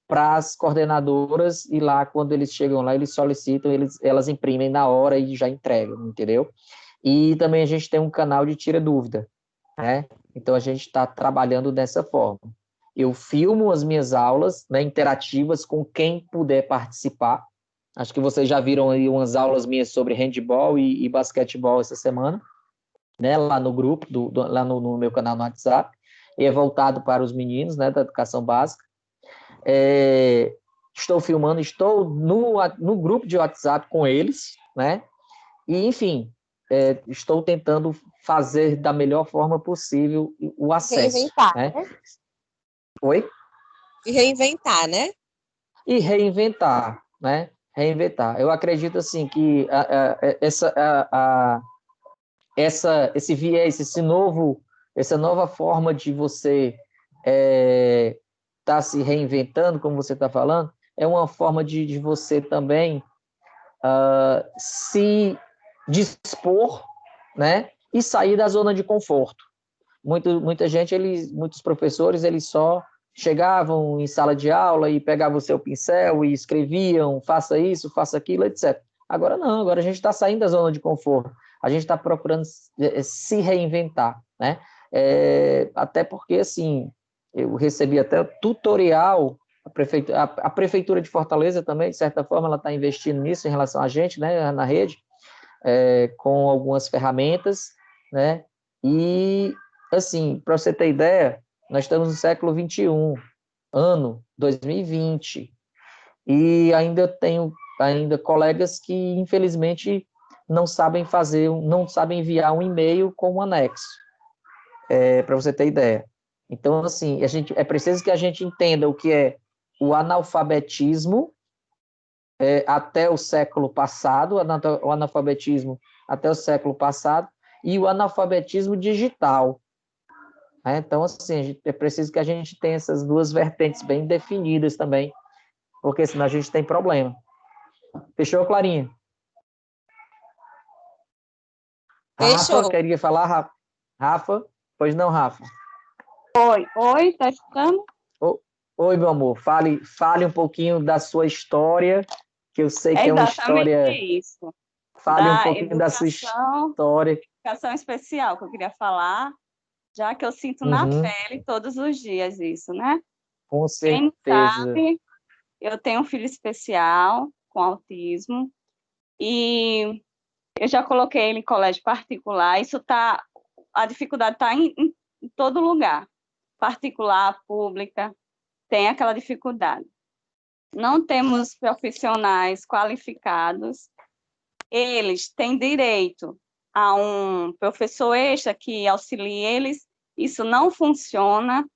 para as coordenadoras, e lá, quando eles chegam lá, eles solicitam, elas imprimem na hora e já entregam, entendeu? E também a gente tem um canal de tira dúvida, né? Então, a gente está trabalhando dessa forma. Eu filmo as minhas aulas, né, interativas com quem puder participar. Acho que vocês já viram aí umas aulas minhas sobre handebol e basquetebol essa semana, né, lá no grupo, lá no meu canal no WhatsApp, e é voltado para os meninos, né, da educação básica. Estou filmando, estou no grupo de WhatsApp com eles, né, e, enfim, estou tentando fazer da melhor forma possível o acesso. Reinventar, né? né? Oi? E reinventar, né? E reinventar, né? Reinventar. Eu acredito, assim, que esse viés, essa nova forma de você tá se reinventando, como você está falando, é uma forma de você também se dispor, né? E sair da zona de conforto. Muita gente, muitos professores, eles só chegavam em sala de aula e pegavam o seu pincel e escreviam, faça isso, faça aquilo, etc. Agora não, agora a gente está saindo da zona de conforto, a gente está procurando se reinventar, né? Até porque, assim, eu recebi até tutorial, a Prefeitura de Fortaleza também, de certa forma, ela está investindo nisso em relação a gente, né, na rede, com algumas ferramentas, né? E, assim, para você ter ideia, nós estamos no século XXI, ano 2020, e ainda tenho colegas que, infelizmente, não sabem enviar um e-mail com um anexo, para você ter ideia. Então, assim, é preciso que a gente entenda o que é o analfabetismo até o século passado, o analfabetismo até o século passado, e o analfabetismo digital. Né? Então, assim, é preciso que a gente tenha essas duas vertentes bem definidas também, porque senão a gente tem problema. Fechou, Clarinha? Fechou. Rafa, queria falar, Rafa? Rafa? Pois não, Rafa? Oi, tá escutando? Oi, meu amor, fale um pouquinho da sua história, que eu sei que é uma história... Isso. Fale um pouquinho da sua história. Educação especial, que eu queria falar, já que eu sinto na pele todos os dias isso, né? Com certeza. Quem sabe, eu tenho um filho especial com autismo e eu já coloquei ele em colégio particular. A dificuldade está em todo lugar, particular, pública, tem aquela dificuldade. Não temos profissionais qualificados. Eles têm direito a um professor extra que auxilie eles. Isso não funciona.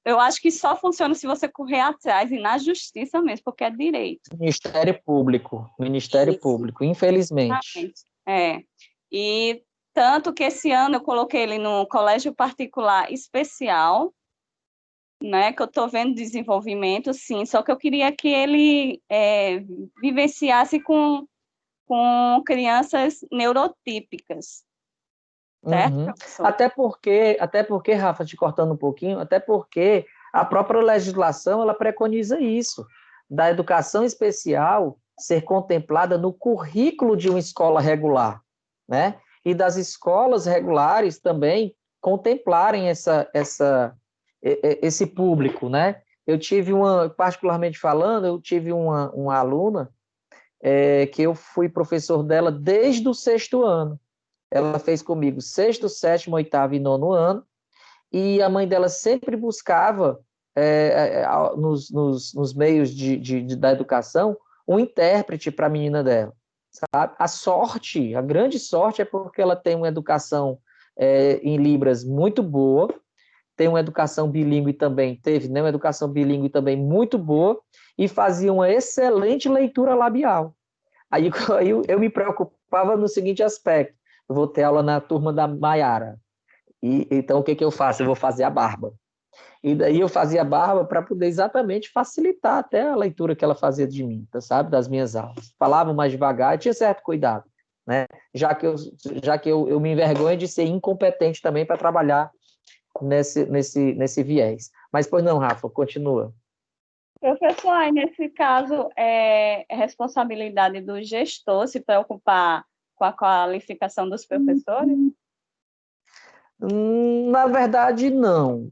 Eu acho que só funciona se você correr atrás e na justiça mesmo, porque é direito. Ministério Público, infelizmente. E tanto que esse ano eu coloquei ele no colégio particular especial, né, que eu estou vendo desenvolvimento, sim, só que eu queria que ele vivenciasse com crianças neurotípicas, certo? Até porque, Rafa, te cortando um pouquinho, até porque a própria legislação, ela preconiza isso, da educação especial ser contemplada no currículo de uma escola regular, né? E das escolas regulares também contemplarem esse público, né? Particularmente falando, eu tive uma aluna que eu fui professor dela desde o 6º ano. Ela fez comigo 6º, 7º, 8º e 9º ano, e a mãe dela sempre buscava, nos meios da educação, um intérprete para a menina dela. Sabe? A grande sorte é porque ela tem uma educação em Libras muito boa, tem uma educação bilíngue também, uma educação bilíngue também muito boa, e fazia uma excelente leitura labial. Aí eu me preocupava no seguinte aspecto: eu vou ter aula na turma da Maiara, então o que eu faço? Eu vou fazer a barba. E daí eu fazia a barba para poder exatamente facilitar até a leitura que ela fazia de mim, sabe, das minhas aulas. Falava mais devagar e tinha certo cuidado, né? Já que eu me envergonho de ser incompetente também para trabalhar nesse viés. Mas, pois não, Rafa, continua. Professor, aí nesse caso, é responsabilidade do gestor se preocupar com a qualificação dos professores? Na verdade, não.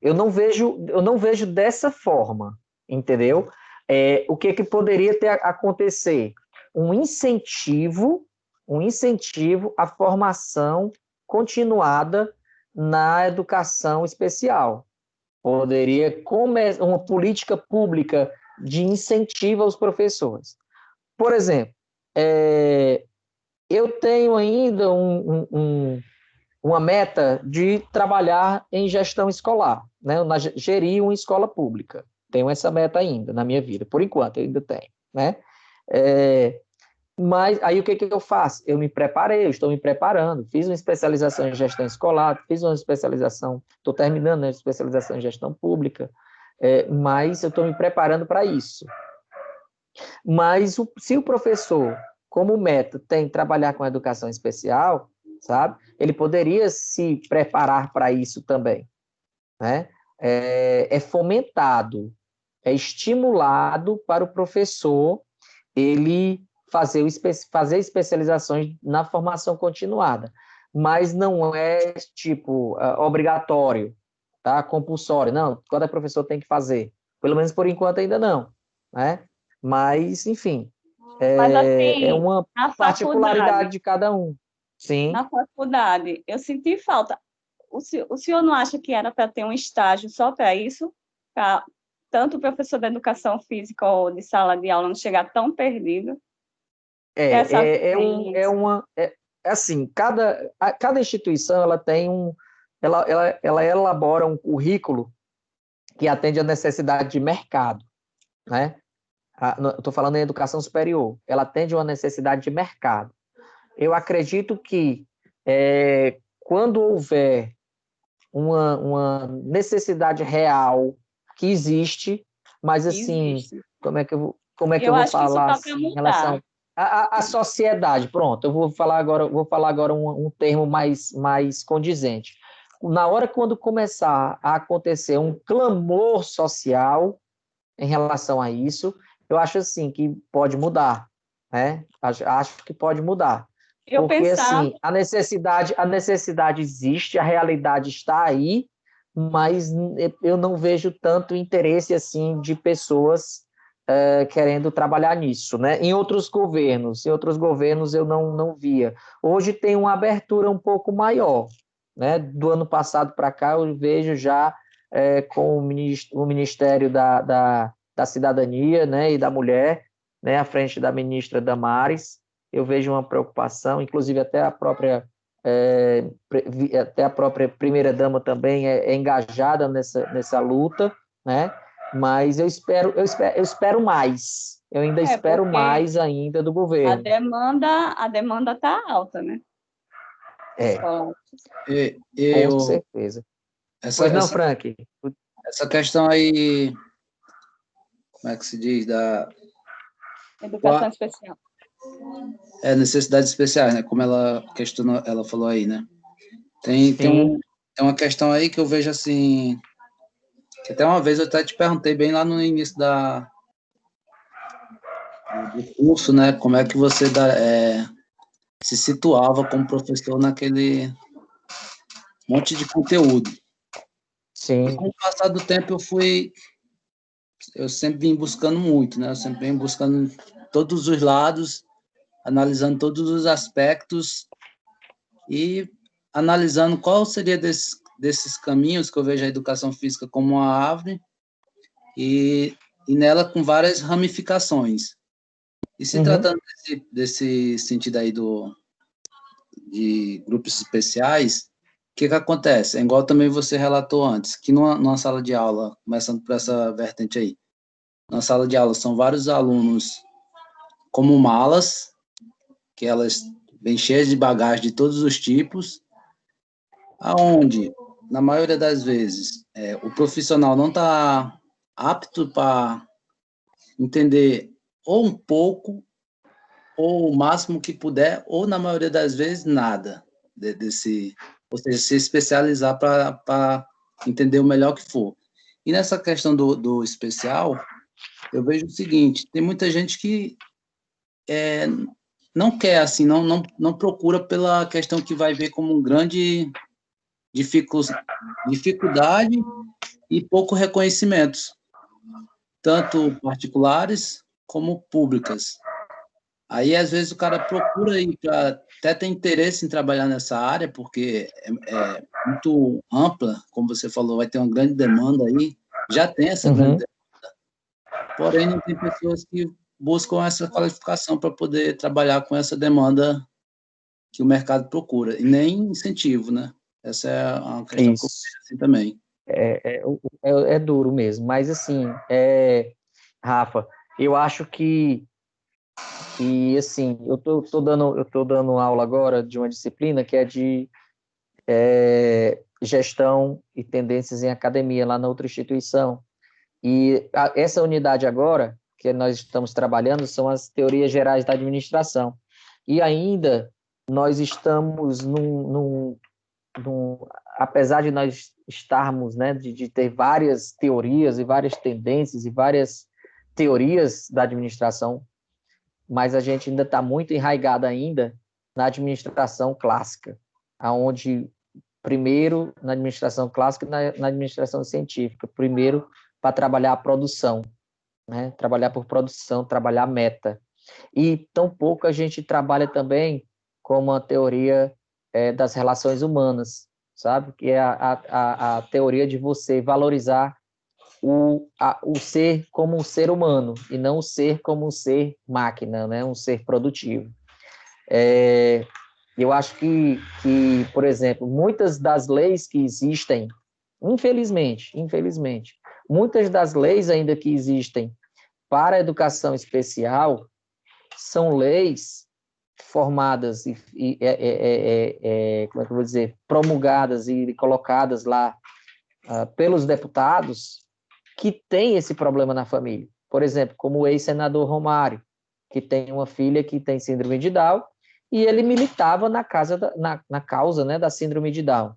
Eu não vejo dessa forma, entendeu? O que poderia acontecer? Um incentivo à formação continuada na educação especial. Poderia uma política pública de incentivo aos professores. Por exemplo, eu tenho ainda uma meta de trabalhar em gestão escolar, né? Gerir uma escola pública. Tenho essa meta ainda na minha vida, por enquanto, eu ainda tenho, né? Mas aí o que eu faço? Eu estou me preparando, fiz uma especialização em gestão escolar, fiz uma especialização, estou terminando a especialização em gestão pública, mas eu estou me preparando para isso. Mas se o professor, como meta, tem trabalhar com a educação especial, sabe? Ele poderia se preparar para isso também, né? É fomentado, é estimulado para o professor ele fazer especializações na formação continuada, mas não é tipo obrigatório, tá? Compulsório, não, cada professor tem que fazer, pelo menos por enquanto ainda não, né? Mas, enfim, Mas, assim, é uma particularidade de cada um. Sim. Na faculdade, eu senti falta. O senhor não acha que era para ter um estágio só para isso? Para tanto o professor da educação física ou de sala de aula não chegar tão perdido? Assim, cada instituição ela elabora um currículo que atende à necessidade de mercado, né? Estou falando em educação superior, ela atende a uma necessidade de mercado. Eu acredito que quando houver uma necessidade real que existe, mas assim, como é que eu vou falar assim, em relação à sociedade? Pronto, eu vou falar agora um termo mais condizente. Na hora quando começar a acontecer um clamor social em relação a isso, eu acho assim que pode mudar, né? Acho que pode mudar. Porque assim, a necessidade existe, a realidade está aí, mas eu não vejo tanto interesse assim de pessoas querendo trabalhar nisso, né? Em outros governos eu não via. Hoje tem uma abertura um pouco maior, né? Do ano passado para cá eu vejo já com o Ministério da Cidadania, né, e da Mulher, né, à frente da ministra Damares, eu vejo uma preocupação, inclusive até a própria primeira-dama também é engajada nessa luta, né? Mas eu espero mais. Eu ainda espero mais ainda do governo. A demanda está alta, né? Com certeza. Pois não, Frank? Essa questão aí, como é que se diz? Da educação especial. Necessidades especiais, né? Como ela falou aí, né? Tem uma questão aí que eu vejo assim, que até uma vez eu até te perguntei bem lá no início do curso, né? Como é que você se situava como professor naquele monte de conteúdo. Sim. E com o passar do tempo eu sempre vim buscando muito, né? Eu sempre vim buscando todos os lados, analisando todos os aspectos e analisando qual seria desses caminhos que eu vejo a educação física como uma árvore e nela com várias ramificações. E se tratando desse sentido aí de grupos especiais, o que acontece? É igual também você relatou antes, que numa sala de aula, começando por essa vertente aí, na sala de aula são vários alunos como malas, que elas vêm cheias de bagagem de todos os tipos, aonde, na maioria das vezes, o profissional não está apto para entender ou um pouco, ou o máximo que puder, ou, na maioria das vezes, nada desse ou seja, se especializar para entender o melhor que for. E nessa questão do especial, eu vejo o seguinte, tem muita gente que não quer, assim, não procura pela questão que vai ver como um grande dificuldade e pouco reconhecimento, tanto particulares como públicas. Aí, às vezes, o cara procura ir para até ter interesse em trabalhar nessa área, porque é muito ampla, como você falou, vai ter uma grande demanda aí, já tem essa grande demanda, porém não tem pessoas que buscam essa qualificação para poder trabalhar com essa demanda que o mercado procura, e nem incentivo, né? Essa é uma questão que eu vejo assim também. É duro mesmo, mas assim, Rafa, eu acho que assim, eu tô dando aula agora de uma disciplina que é de gestão e tendências em academia, lá na outra instituição. E essa unidade agora, que nós estamos trabalhando, são as teorias gerais da administração. E ainda nós estamos apesar de nós estarmos, né, de ter várias teorias e várias tendências e várias teorias da administração, mas a gente ainda está muito enraizado ainda na administração clássica, aonde primeiro na administração clássica e na administração científica, primeiro para trabalhar a produção, né? Trabalhar por produção, trabalhar meta. E tão pouco a gente trabalha também como a teoria das relações humanas, sabe? Que é a teoria de você valorizar o ser como um ser humano e não o ser como um ser máquina, né? Um ser produtivo. Eu acho que, por exemplo, muitas das leis que existem, infelizmente, muitas das leis ainda que existem para a educação especial são leis formadas como é que eu vou dizer, promulgadas e colocadas lá pelos deputados que têm esse problema na família. Por exemplo, como o ex-senador Romário, que tem uma filha que tem síndrome de Down, e ele militava na causa, né, da síndrome de Down.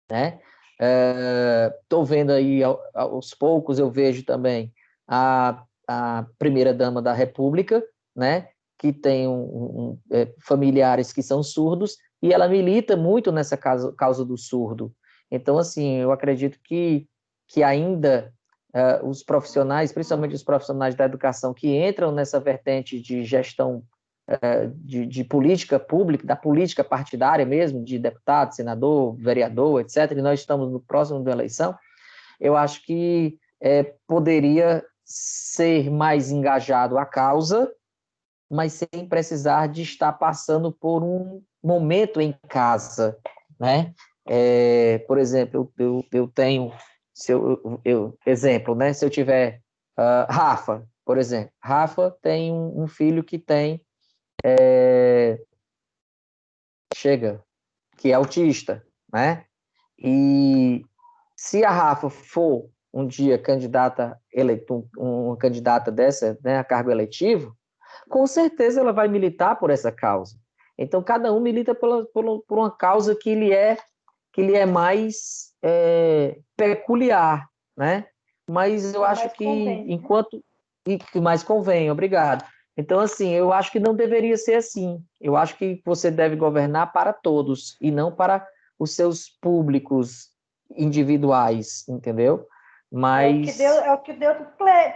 Né? Estou vendo aí, aos poucos, eu vejo também a primeira-dama da República, né, que tem familiares que são surdos, e ela milita muito nessa causa do surdo. Então, assim, eu acredito que ainda os profissionais, principalmente os profissionais da educação, que entram nessa vertente de gestão de política pública, da política partidária mesmo, de deputado, senador, vereador, etc., e nós estamos no próximo da eleição, eu acho que poderia ser mais engajado à causa, mas sem precisar de estar passando por um momento em casa, né? Por exemplo, eu tenho, exemplo, né? Se eu tiver Rafa, por exemplo, Rafa tem um filho que tem que é autista, né? E se a Rafa for um dia uma candidata dessa, né, a cargo eletivo, com certeza ela vai militar por essa causa. Então, cada um milita por uma causa que lhe é mais peculiar, né? Mas eu acho que e que mais convém, obrigado. Então, assim, eu acho que não deveria ser assim. Eu acho que você deve governar para todos e não para os seus públicos individuais, entendeu? Mas é o que Deus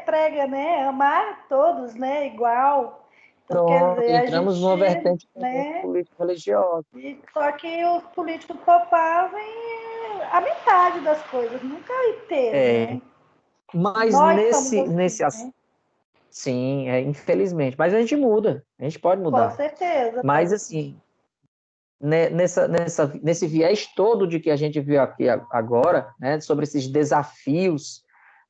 prega, né? Amar todos, né? Igual. Então, quer pronto, dizer, entramos numa vertente né? político-religiosa. Só que os políticos só fazem a metade das coisas, nunca inteiro, né? Mas Nós somos nesse assim, né? sim, infelizmente. Mas a gente muda, a gente pode mudar. Com certeza. Mas, assim, nesse viés todo de que a gente viu aqui agora, né, sobre esses desafios,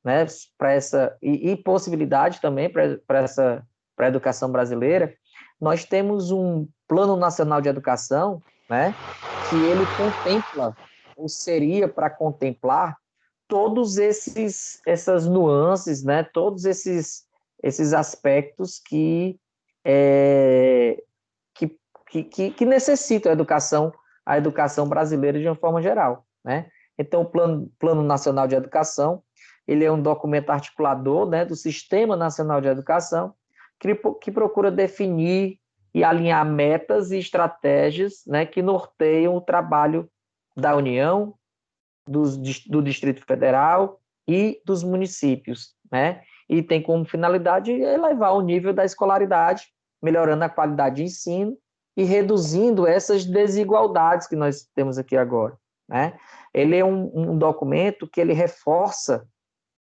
né, para essa e possibilidade também para a educação brasileira, nós temos um Plano Nacional de Educação, né, que ele contempla, ou seria para contemplar, todos essas nuances, né, todos esses aspectos que necessitam a educação a educação brasileira de uma forma geral, né? Então, o Plano Nacional de Educação, ele é um documento articulador, né, do Sistema Nacional de Educação, que procura definir e alinhar metas e estratégias, né, que norteiam o trabalho da União, do Distrito Federal e dos municípios, né? E tem como finalidade elevar o nível da escolaridade, melhorando a qualidade de ensino e reduzindo essas desigualdades que nós temos aqui agora, né? Ele é um documento que ele reforça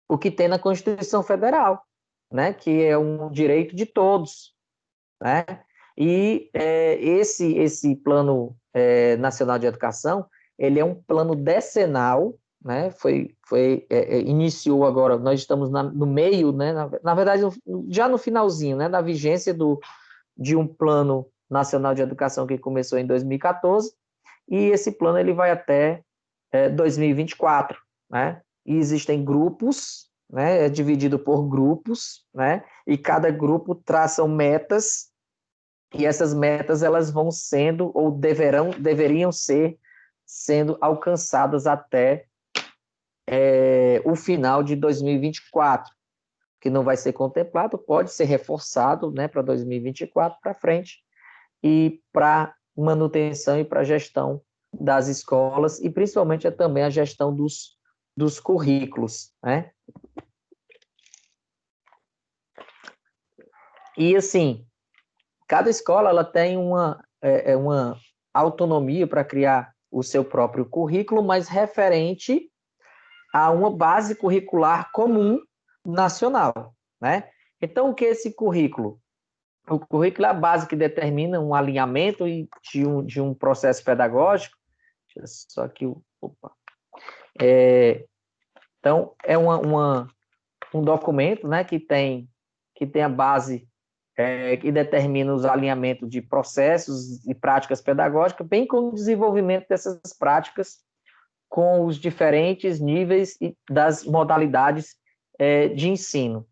o que tem na Constituição Federal, né? Que é um direito de todos, né? E esse Plano Nacional de Educação, ele é um plano decenal, né? Iniciou agora, nós estamos no meio, né? Na verdade, já no finalzinho, né? Da vigência de um Plano Nacional de Educação que começou em 2014, e esse plano ele vai até 2024, né? E existem grupos, né? É dividido por grupos, né? E cada grupo traça metas, e essas metas elas vão sendo ou deveriam ser sendo alcançadas até o final de 2024, que não vai ser contemplado, pode ser reforçado, né, para 2024 para frente, e para manutenção e para gestão das escolas, e principalmente também a gestão dos currículos, né? E, assim, cada escola ela tem uma autonomia para criar o seu próprio currículo, mas referente a uma base curricular comum nacional, né? Então, o que é esse currículo? O currículo é a base que determina um alinhamento de um processo pedagógico. Deixa eu só aqui, opa. Então, é um documento, né, que tem a base que determina os alinhamentos de processos e práticas pedagógicas, bem como o desenvolvimento dessas práticas com os diferentes níveis das modalidades de ensino.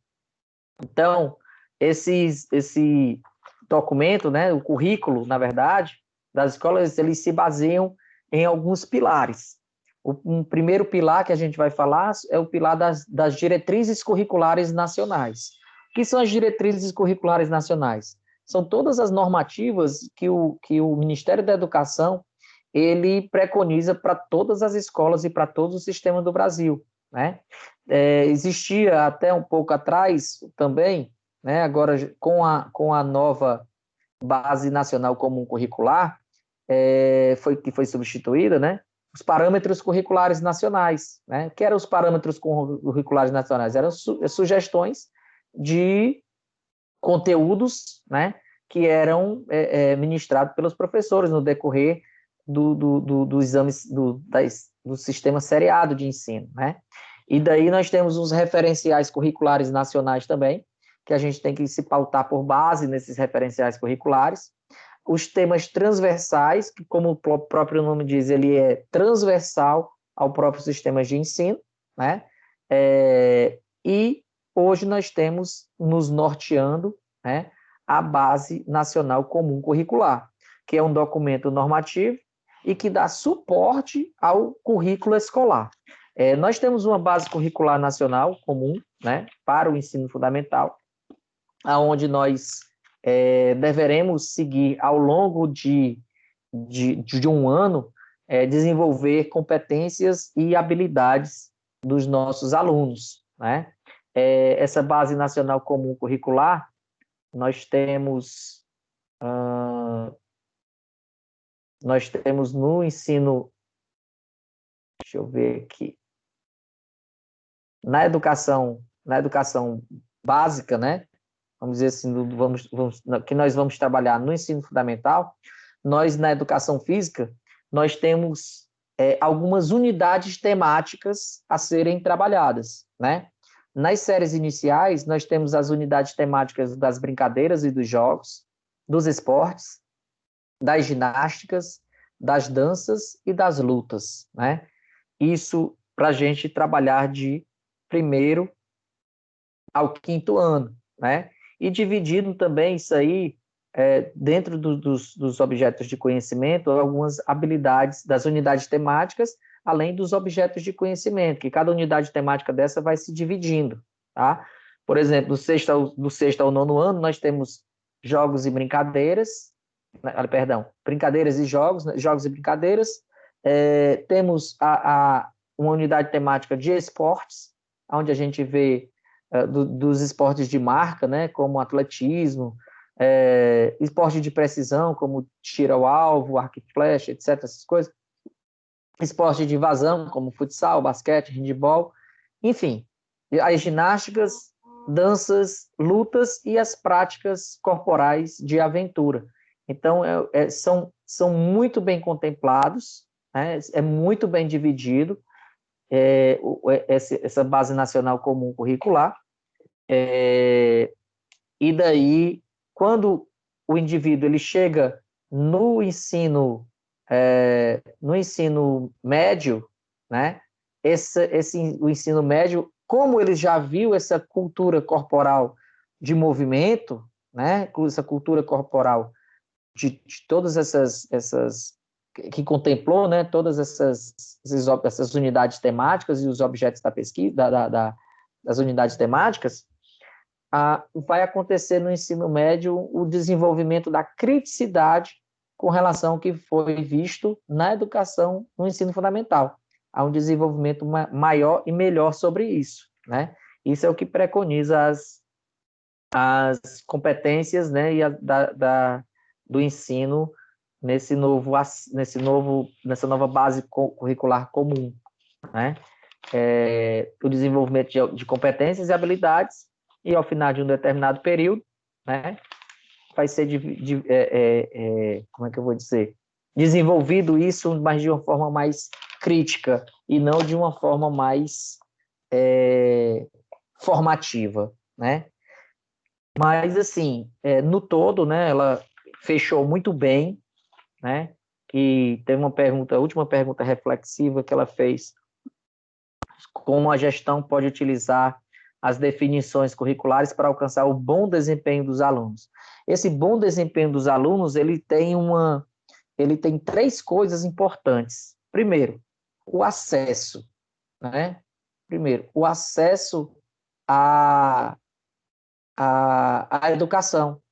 Então, esse documento, né, o currículo, na verdade, das escolas, eles se baseiam em alguns pilares. Um primeiro pilar que a gente vai falar é o pilar das diretrizes curriculares nacionais. O que são as diretrizes curriculares nacionais? São todas as normativas que o Ministério da Educação ele preconiza para todas as escolas e para todos os sistemas do Brasil, né? Existia até um pouco atrás também, né, agora com a nova Base Nacional Comum Curricular, que foi substituída, né, os parâmetros curriculares nacionais, né? Que eram os parâmetros curriculares nacionais? Eram sugestões de conteúdos, né, que eram ministrados pelos professores no decorrer do exames do sistema seriado de ensino, né? E daí nós temos os referenciais curriculares nacionais também, que a gente tem que se pautar por base nesses referenciais curriculares. Os temas transversais, que como o próprio nome diz, ele é transversal ao próprio sistema de ensino, né? E hoje nós temos nos norteando, né, a Base Nacional Comum Curricular, que é um documento normativo e que dá suporte ao currículo escolar. Nós temos uma base curricular nacional comum, né, para o ensino fundamental, aonde nós deveremos seguir ao longo de um ano, desenvolver competências e habilidades dos nossos alunos, né? Essa base nacional comum curricular, nós temos no ensino, deixa eu ver aqui, na educação básica, né? Vamos dizer assim, que nós vamos trabalhar no ensino fundamental, nós, na educação física, nós temos algumas unidades temáticas a serem trabalhadas, né? Nas séries iniciais, nós temos as unidades temáticas das brincadeiras e dos jogos, dos esportes, das ginásticas, das danças e das lutas, né? Isso para a gente trabalhar de 1º ao 5º ano, né? E dividindo também isso aí dentro dos objetos de conhecimento, algumas habilidades das unidades temáticas, além dos objetos de conhecimento, que cada unidade temática dessa vai se dividindo, tá? Por exemplo, do sexto ao nono ano, nós temos jogos e brincadeiras, brincadeiras e jogos, né? Jogos e brincadeiras. Temos uma unidade temática de esportes, onde a gente vê dos esportes de marca, né, como atletismo, esporte de precisão, como tiro ao alvo, arco e flecha, etc., essas coisas. Esporte de vazão, como futsal, basquete, handebol, enfim. As ginásticas, danças, lutas e as práticas corporais de aventura. Então, são muito bem contemplados, né? É muito bem dividido essa base nacional comum curricular. E daí, quando o indivíduo ele chega no ensino médio, né? O ensino médio, como ele já viu essa cultura corporal de movimento, né? Essa cultura corporal de todas essas que contemplou, né? Todas essas unidades temáticas e os objetos da pesquisa, das unidades temáticas, vai acontecer no ensino médio o desenvolvimento da criticidade com relação ao que foi visto na educação, no ensino fundamental. Há um desenvolvimento maior e melhor sobre isso, né? Isso é o que preconiza as competências, né, do ensino nessa nova base curricular comum, né? O desenvolvimento de competências e habilidades, e ao final de um determinado período, né, vai ser como é que eu vou dizer? Desenvolvido isso, mas de uma forma mais crítica e não de uma forma mais formativa, né? Mas, assim, no todo, né, ela fechou muito bem, né? E teve a última pergunta reflexiva que ela fez: como a gestão pode utilizar as definições curriculares para alcançar o bom desempenho dos alunos. Esse bom desempenho dos alunos, ele tem 3 coisas importantes. Primeiro, o acesso, né? Primeiro, o acesso à educação.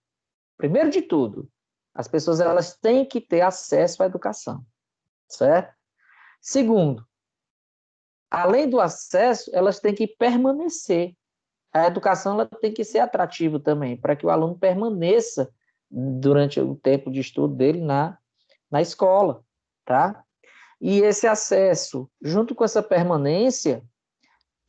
Primeiro de tudo, as pessoas elas têm que ter acesso à educação, certo? Segundo, além do acesso, elas têm que permanecer. A educação ela tem que ser atrativa também, para que o aluno permaneça durante o tempo de estudo dele na escola, tá? E esse acesso, junto com essa permanência,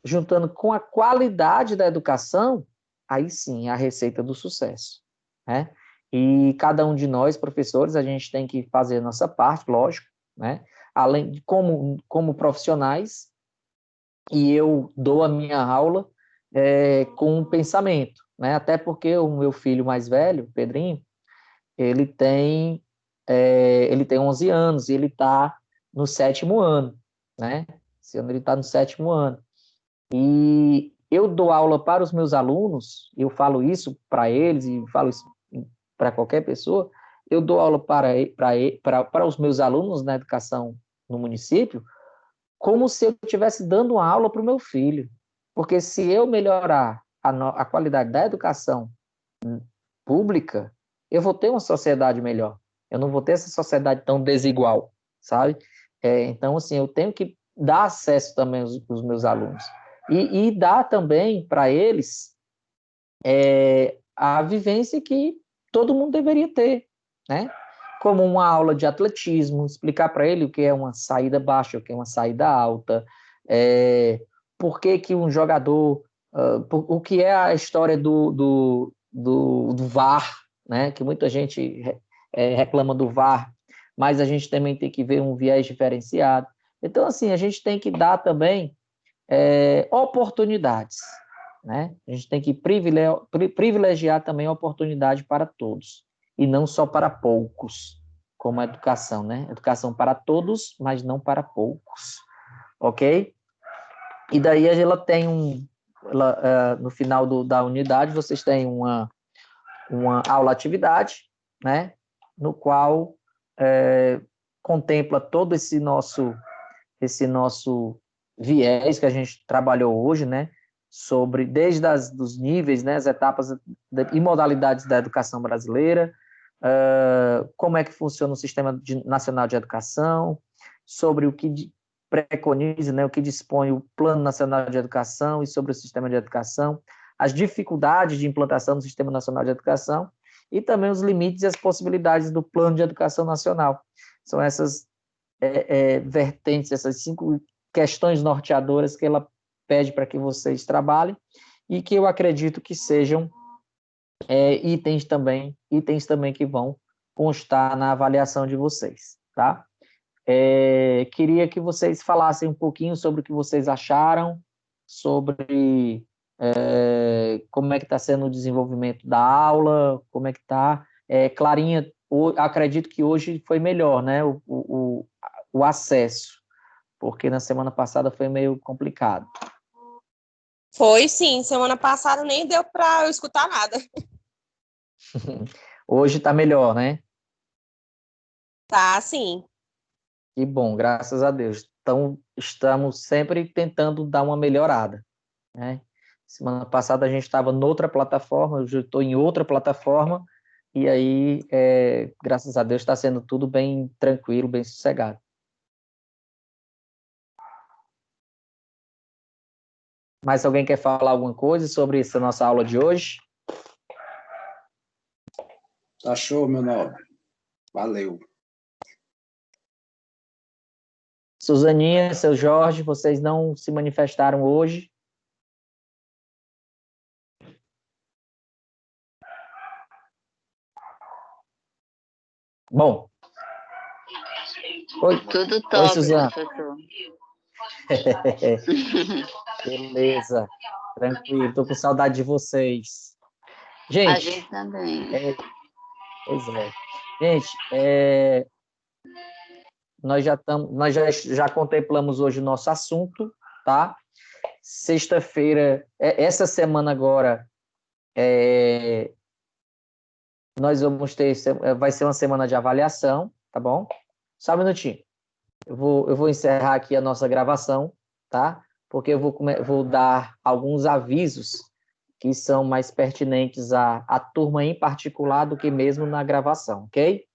juntando com a qualidade da educação, aí sim, a receita do sucesso, né? E cada um de nós, professores, a gente tem que fazer a nossa parte, lógico, né? Além de como profissionais, e eu dou a minha aula com um pensamento, né? Até porque o meu filho mais velho, Pedrinho, ele tem 11 anos e ele está no 7º ano, né? Esse ano ele está no 7º ano. E eu dou aula para os meus alunos, eu falo isso para eles e falo isso para qualquer pessoa, eu dou aula para os meus alunos na educação no município, como se eu estivesse dando uma aula para o meu filho. Porque se eu melhorar a qualidade da educação pública, eu vou ter uma sociedade melhor. Eu não vou ter essa sociedade tão desigual, sabe? Então, assim, eu tenho que dar acesso também aos meus alunos. E dar também para eles a vivência que todo mundo deveria ter, né? Como uma aula de atletismo, explicar para ele o que é uma saída baixa, o que é uma saída alta, por que um jogador, o que é a história do VAR, né? Que muita gente reclama do VAR, mas a gente também tem que ver um viés diferenciado. Então, assim, a gente tem que dar também oportunidades, né? A gente tem que privilegiar também a oportunidade para todos, e não só para poucos, como a educação, né? Educação para todos, mas não para poucos, ok? E daí ela tem no final da unidade, vocês têm uma aula-atividade, né, no qual contempla todo esse nosso viés que a gente trabalhou hoje, né, sobre desde dos níveis, né, as etapas e modalidades da educação brasileira, como é que funciona o Sistema Nacional de Educação, sobre o que preconiza, né, o que dispõe o Plano Nacional de Educação e sobre o sistema de educação, as dificuldades de implantação do Sistema Nacional de Educação e também os limites e as possibilidades do Plano de Educação Nacional. São essas vertentes, essas 5 questões norteadoras que ela pede para que vocês trabalhem e que eu acredito que sejam itens também que vão constar na avaliação de vocês, tá? Queria que vocês falassem um pouquinho sobre o que vocês acharam, sobre como é que está sendo o desenvolvimento da aula, como é que está. Clarinha, acredito que hoje foi melhor, né, o acesso, porque na semana passada foi meio complicado. Foi sim, semana passada nem deu para eu escutar nada. Hoje está melhor, né? Tá, sim. Que bom, graças a Deus. Então, estamos sempre tentando dar uma melhorada, né? Semana passada a gente estava noutra plataforma, hoje eu estou em outra plataforma, e aí, graças a Deus, está sendo tudo bem tranquilo, bem sossegado. Mais alguém quer falar alguma coisa sobre essa nossa aula de hoje? Tá show, meu nobre. Valeu. Suzaninha, seu Jorge, vocês não se manifestaram hoje? Bom. Oi, tudo top, oi, Suzana. professor. Beleza, tranquilo, estou com saudade de vocês. A Gente, gente também. pois é. Gente, nós já contemplamos hoje o nosso assunto, tá? Sexta-feira, essa semana agora, nós vamos ter, vai ser uma semana de avaliação, tá bom? Só um minutinho. Eu vou encerrar aqui a nossa gravação, tá? Porque eu vou dar alguns avisos que são mais pertinentes à turma em particular do que mesmo na gravação, ok?